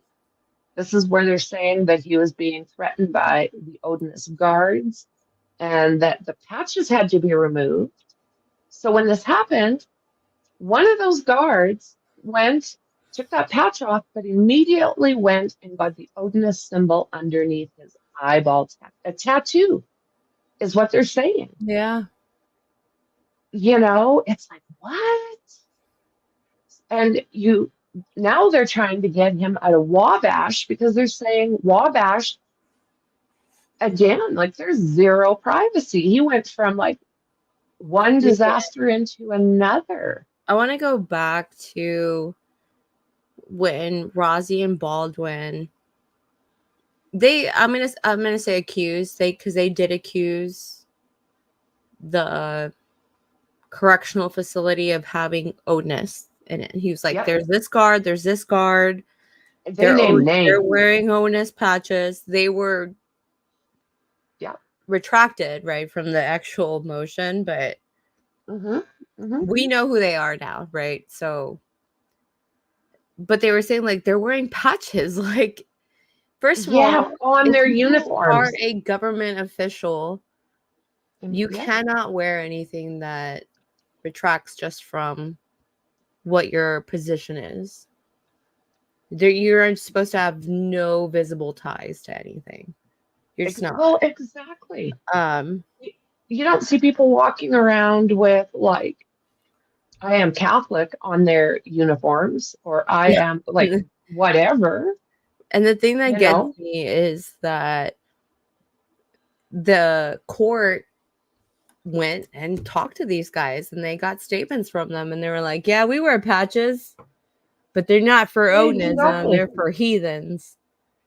[SPEAKER 3] This is where they're saying that he was being threatened by the Odinist guards and that the patches had to be removed. So when this happened, one of those guards took that patch off, but immediately went and got the Odinist symbol underneath his eyeball. A tattoo is what they're saying.
[SPEAKER 4] Yeah.
[SPEAKER 3] You know, it's like, what? And now they're trying to get him out of Wabash because they're saying Wabash, again, like, there's zero privacy. He went from like one disaster into another.
[SPEAKER 4] I want to go back to when Rosie and Baldwin, I'm gonna say accused, because they did accuse the correctional facility of having Odinist'S in it. He was like, there's this guard, there's this guard. They're wearing Odinist patches. They were retracted, right, from the actual motion, but we know who they are now, right? So, but they were saying, like, they're wearing patches. Like, First of
[SPEAKER 3] Yeah,
[SPEAKER 4] all,
[SPEAKER 3] on
[SPEAKER 4] if
[SPEAKER 3] their
[SPEAKER 4] you are
[SPEAKER 3] uniforms.
[SPEAKER 4] a government official, you
[SPEAKER 3] Yeah,
[SPEAKER 4] cannot wear anything that retracts just from what your position is. You're supposed to have no visible ties to anything. You're just not.
[SPEAKER 3] well, exactly.
[SPEAKER 4] Um,
[SPEAKER 3] You don't see people walking around with like I am Catholic on their uniforms or I am like whatever,
[SPEAKER 4] and the thing that
[SPEAKER 3] you
[SPEAKER 4] gets
[SPEAKER 3] know.
[SPEAKER 4] me is that the court went and talked to these guys and they got statements from them and they were like, yeah, we wear patches, but they're not for Odinism,
[SPEAKER 3] Exactly.
[SPEAKER 4] they're for heathens.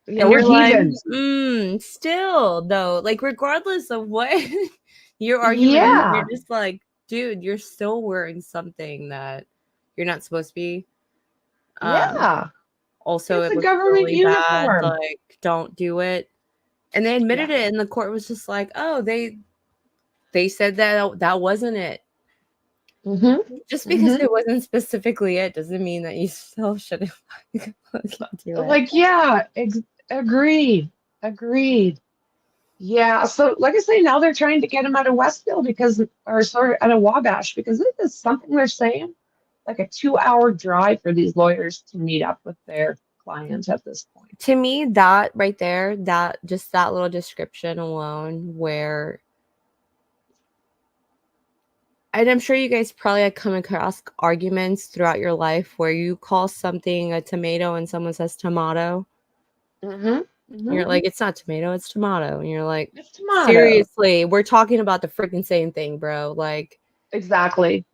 [SPEAKER 3] Yeah,
[SPEAKER 4] And
[SPEAKER 3] we're
[SPEAKER 4] you're like,
[SPEAKER 3] heathens.
[SPEAKER 4] still though, like regardless of what your argument is,
[SPEAKER 3] Yeah.
[SPEAKER 4] you're just like, dude, you're still wearing something that you're not supposed to be.
[SPEAKER 3] Yeah.
[SPEAKER 4] Also,
[SPEAKER 3] It's
[SPEAKER 4] it
[SPEAKER 3] a
[SPEAKER 4] looks
[SPEAKER 3] government
[SPEAKER 4] really bad.
[SPEAKER 3] uniform.
[SPEAKER 4] Like, don't do it. And they admitted
[SPEAKER 3] Yeah.
[SPEAKER 4] it, and the court was just like, oh, they said that wasn't it.
[SPEAKER 3] Mm-hmm.
[SPEAKER 4] Just because
[SPEAKER 3] Mm-hmm.
[SPEAKER 4] it wasn't specifically it doesn't mean that you still shouldn't do it.
[SPEAKER 3] Like, yeah, agreed. Agreed. Yeah. So, like I say, now they're trying to get him out of Westville because, or sorry, out of Wabash because it is something they're saying like a 2-hour drive for these lawyers to meet up with their clients at this point.
[SPEAKER 4] To me, that right there, that just that little description alone, where, and I'm sure you guys probably have come across arguments throughout your life where you call something a tomato and someone says tomato.
[SPEAKER 3] Mm-hmm.
[SPEAKER 4] And you're
[SPEAKER 3] Mm-hmm.
[SPEAKER 4] like, it's not tomato, it's tomato. And you're like,
[SPEAKER 3] It's tomato.
[SPEAKER 4] seriously, we're talking about the freaking same thing, bro. Like,
[SPEAKER 3] Exactly.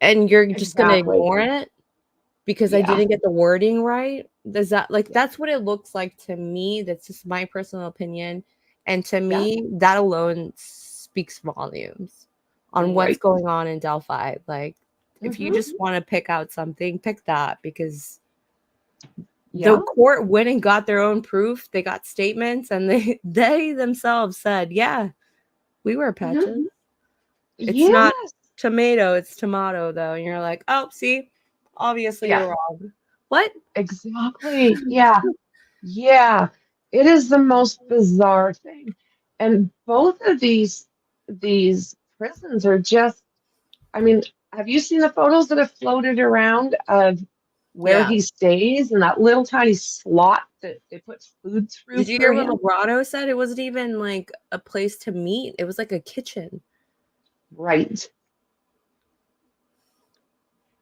[SPEAKER 4] and you're just gonna
[SPEAKER 3] Exactly.
[SPEAKER 4] ignore it because I
[SPEAKER 3] Yeah.
[SPEAKER 4] didn't get the wording right. Does that, like, that's what it looks like to me. That's just my personal opinion. And to
[SPEAKER 3] Yeah.
[SPEAKER 4] me, that alone speaks volumes on what's
[SPEAKER 3] Right.
[SPEAKER 4] going on in Delphi. Like, if you
[SPEAKER 3] Mm-hmm.
[SPEAKER 4] just want to pick out something, pick that, because
[SPEAKER 3] Yeah.
[SPEAKER 4] the court went and got their own proof. They got statements, and they themselves said, yeah, we wear patches.
[SPEAKER 3] Mm-hmm.
[SPEAKER 4] It's not
[SPEAKER 3] Yes.
[SPEAKER 4] tomato, it's tomato, though. And you're like, oh, see, obviously
[SPEAKER 3] Yeah.
[SPEAKER 4] you're wrong. What?
[SPEAKER 3] Exactly. Yeah. Yeah. It is the most bizarre thing. And both of these prisons are just, I mean, have you seen the photos that have floated around of where
[SPEAKER 4] Yeah.
[SPEAKER 3] he stays and that little tiny slot that they put food through
[SPEAKER 4] Did you
[SPEAKER 3] for
[SPEAKER 4] hear what
[SPEAKER 3] him?
[SPEAKER 4] Legrado said? It wasn't even like a place to meet. It was like a kitchen.
[SPEAKER 3] Right.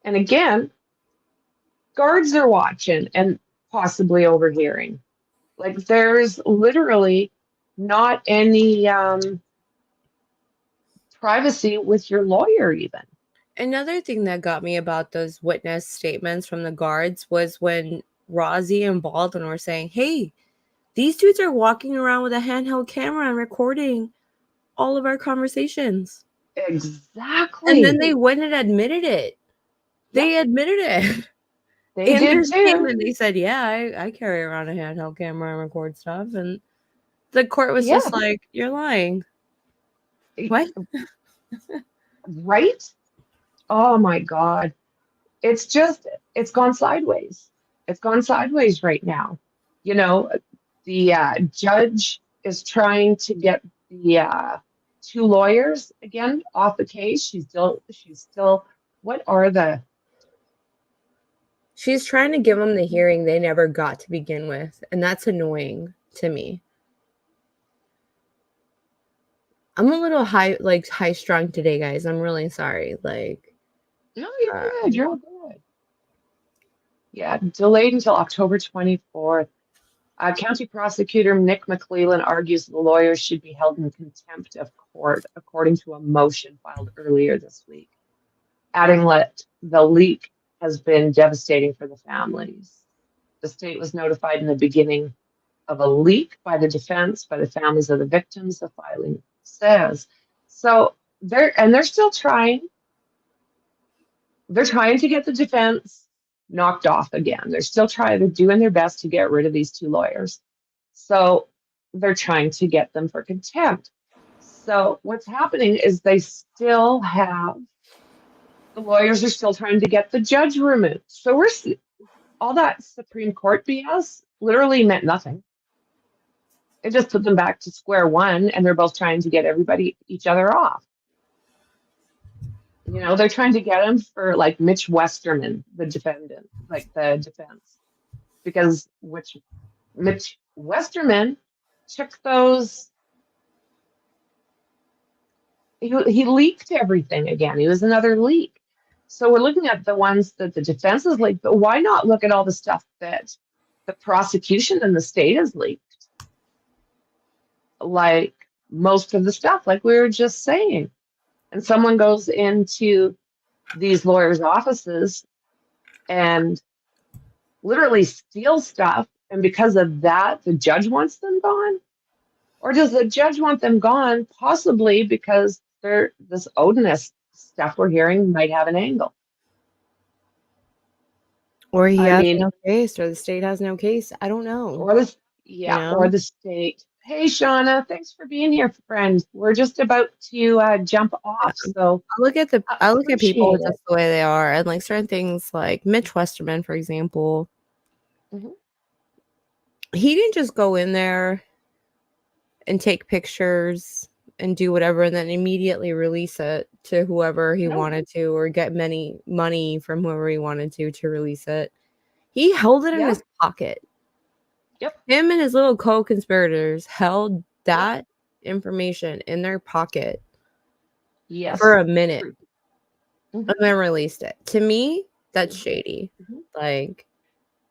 [SPEAKER 3] And again, guards are watching and possibly overhearing. Like there's literally not any privacy with your lawyer even.
[SPEAKER 4] Another thing that got me about those witness statements from the guards was when Rozzy and Baldwin were saying, hey, these dudes are walking around with a handheld camera and recording all of our conversations. And then
[SPEAKER 3] Exactly.
[SPEAKER 4] they went and admitted it. They admitted it.
[SPEAKER 3] They
[SPEAKER 4] In their
[SPEAKER 3] did too.
[SPEAKER 4] statement, they said, yeah, I carry around a handheld camera and record stuff. And the court was
[SPEAKER 3] Yeah.
[SPEAKER 4] just like, you're lying. What?
[SPEAKER 3] Right? Oh my God. It's just, it's gone sideways. It's gone sideways right now. You know, the judge is trying to get the two lawyers again off the case. She's still, what are the,
[SPEAKER 4] She's trying to give them the hearing they never got to begin with. And that's annoying to me. I'm a little high strung today, guys. I'm really sorry. Like,
[SPEAKER 3] no, you're good. You're all good. Yeah, delayed until October 24th. County Prosecutor Nick McClellan argues the lawyers should be held in contempt of court, according to a motion filed earlier this week, adding that the leak has been devastating for the families. The state was notified in the beginning of a leak by the defense, by the families of the victims, the filing says. So they're still trying. They're trying to get the defense knocked off again. They're doing their best to get rid of these two lawyers. So they're trying to get them for contempt. So what's happening is the lawyers are still trying to get the judge removed. So all that Supreme Court BS literally meant nothing. It just put them back to square one, and they're both trying to get each other off. You know, they're trying to get him for like Mitch Westerman, the defendant, like the defense, because Mitch Westerman took those. He leaked everything again. He was another leak. So we're looking at the ones that the defense has leaked, but why not look at all the stuff that the prosecution and the state has leaked? Like most of the stuff, like we were just saying. And someone goes into these lawyers' offices and literally steals stuff, and because of that, the judge wants them gone? Or does the judge want them gone possibly because this Odinist stuff we're hearing might have an angle?
[SPEAKER 4] Or he has no case, or the state has no case. I don't know.
[SPEAKER 3] Or the state. Hey, Shauna, thanks for being here, friend. We're just about to jump off. So
[SPEAKER 4] I look at people just the way they are, and like certain things, like Mitch Westerman, for example.
[SPEAKER 3] Mm-hmm.
[SPEAKER 4] He didn't just go in there and take pictures and do whatever and then immediately release it to whoever he wanted to, or get money from whoever he wanted to release it. He held it in his pocket.
[SPEAKER 3] Yep.
[SPEAKER 4] Him and his little co-conspirators held that information in their pocket for a minute and then released it. To me, that's shady. Like,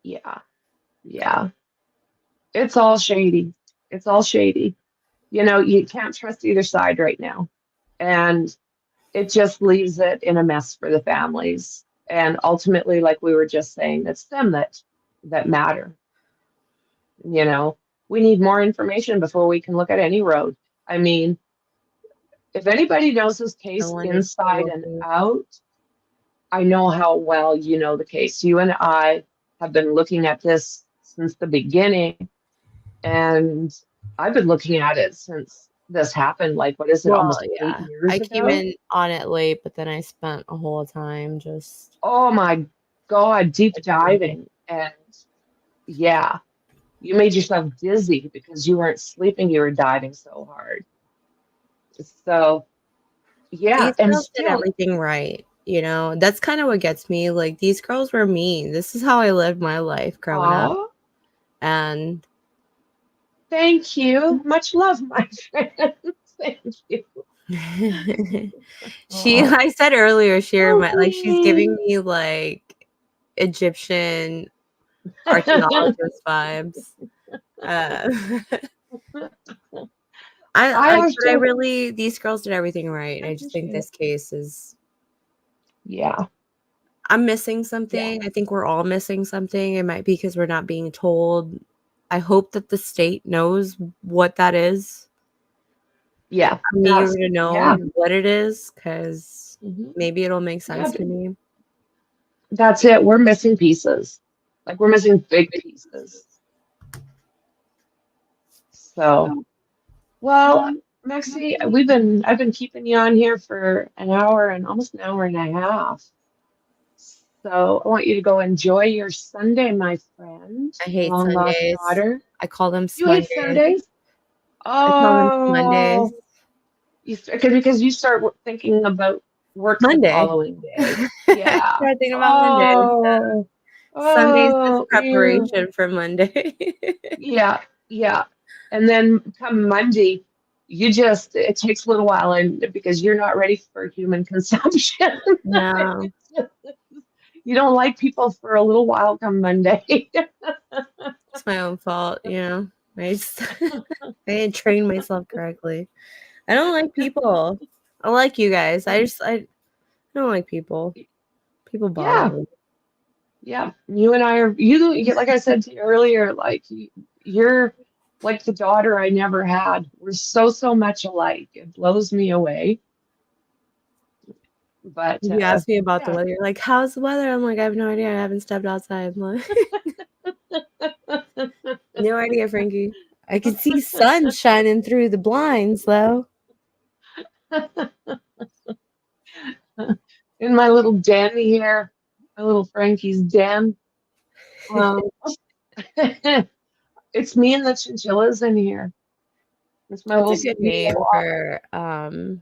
[SPEAKER 3] yeah. It's all shady. It's all shady. You know, you can't trust either side right now. And it just leaves it in a mess for the families. And ultimately, like we were just saying, it's them that matter. You know, we need more information before we can look at any road. I mean, if anybody knows this case inside and out, I know how well you know the case. You and I have been looking at this since the beginning. And I've been looking at it since this happened. Like, what is it? Almost 8 years ago?
[SPEAKER 4] I came in on it late, but then I spent a whole time just...
[SPEAKER 3] Oh my God, deep diving. And yeah, you made yourself dizzy because you weren't sleeping. You were diving so hard. So yeah.
[SPEAKER 4] These girls did everything right. You know, that's kind of what gets me. Like, these girls were mean. This is how I lived my life growing up. And
[SPEAKER 3] thank you. Much love, my friend. Thank you.
[SPEAKER 4] I said earlier, she's giving me like Egyptian archaeologist vibes. These girls did everything right. I just think this case is, I'm missing something. I think we're all missing something. It might be because we're not being told. I hope that the state knows what that is.
[SPEAKER 3] Yeah.
[SPEAKER 4] I need to know what it is, because maybe it'll make sense to me.
[SPEAKER 3] That's it. We're missing pieces. Like, we're missing big pieces. So, well, Mekci, I've been keeping you on here for an hour and almost an hour and a half. So I want you to go enjoy your Sunday, my friend.
[SPEAKER 4] I hate Sundays. I call them
[SPEAKER 3] Sundays. You hate Sundays? Oh, I call them Mondays. Because you start thinking about work the following day. Yeah.
[SPEAKER 4] Start thinking about Monday. Sundays is preparation for Monday.
[SPEAKER 3] Yeah. And then come Monday, it takes a little while, and because you're not ready for human consumption.
[SPEAKER 4] No.
[SPEAKER 3] You don't like people for a little while come Monday.
[SPEAKER 4] It's my own fault, you know. I didn't train myself correctly. I don't like people. I like you guys. I don't like people. People bother me.
[SPEAKER 3] Yeah. You and I are, like I said to you earlier, like, you're like the daughter I never had. We're so much alike. It blows me away. But
[SPEAKER 4] you asked me about the weather. You're like, how's the weather? I'm like, I have no idea. I haven't stepped outside. Like, no idea, Frankie. I can see sun shining through the blinds, though.
[SPEAKER 3] In my little den here, my little Frankie's den. It's me and the chinchillas in here. It's my little
[SPEAKER 4] It's a good
[SPEAKER 3] studio
[SPEAKER 4] name
[SPEAKER 3] office.
[SPEAKER 4] for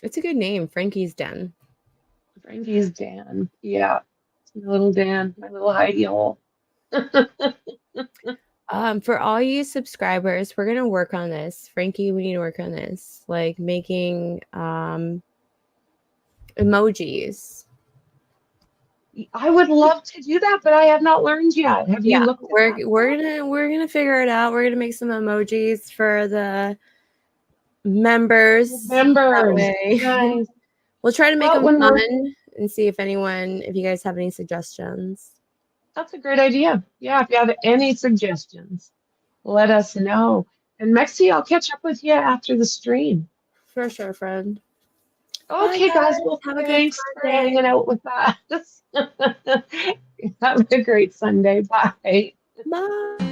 [SPEAKER 4] it's a good name, Frankie's Den.
[SPEAKER 3] Frankie's Dan. Yeah. It's my little Dan, my little hidey hole.
[SPEAKER 4] For all you subscribers, we're gonna work on this. Frankie, we need to work on this. Like making emojis.
[SPEAKER 3] I would love to do that, but I have not learned yet. Have you
[SPEAKER 4] Yeah,
[SPEAKER 3] looked at that?
[SPEAKER 4] we're gonna figure it out. We're gonna make some emojis for the members. That
[SPEAKER 3] Members.
[SPEAKER 4] way.
[SPEAKER 3] Nice.
[SPEAKER 4] We'll try to make
[SPEAKER 3] Well,
[SPEAKER 4] them
[SPEAKER 3] when we're
[SPEAKER 4] fun and see if you guys have any suggestions.
[SPEAKER 3] That's a great idea. Yeah, if you have any suggestions, let us know. And Mexi, I'll catch up with you after the stream.
[SPEAKER 4] For sure, friend.
[SPEAKER 3] Okay,
[SPEAKER 4] Bye,
[SPEAKER 3] guys. Well,
[SPEAKER 4] have a good
[SPEAKER 3] thanks for
[SPEAKER 4] Sunday.
[SPEAKER 3] hanging out with us. Have a great Sunday. Bye.
[SPEAKER 4] Bye.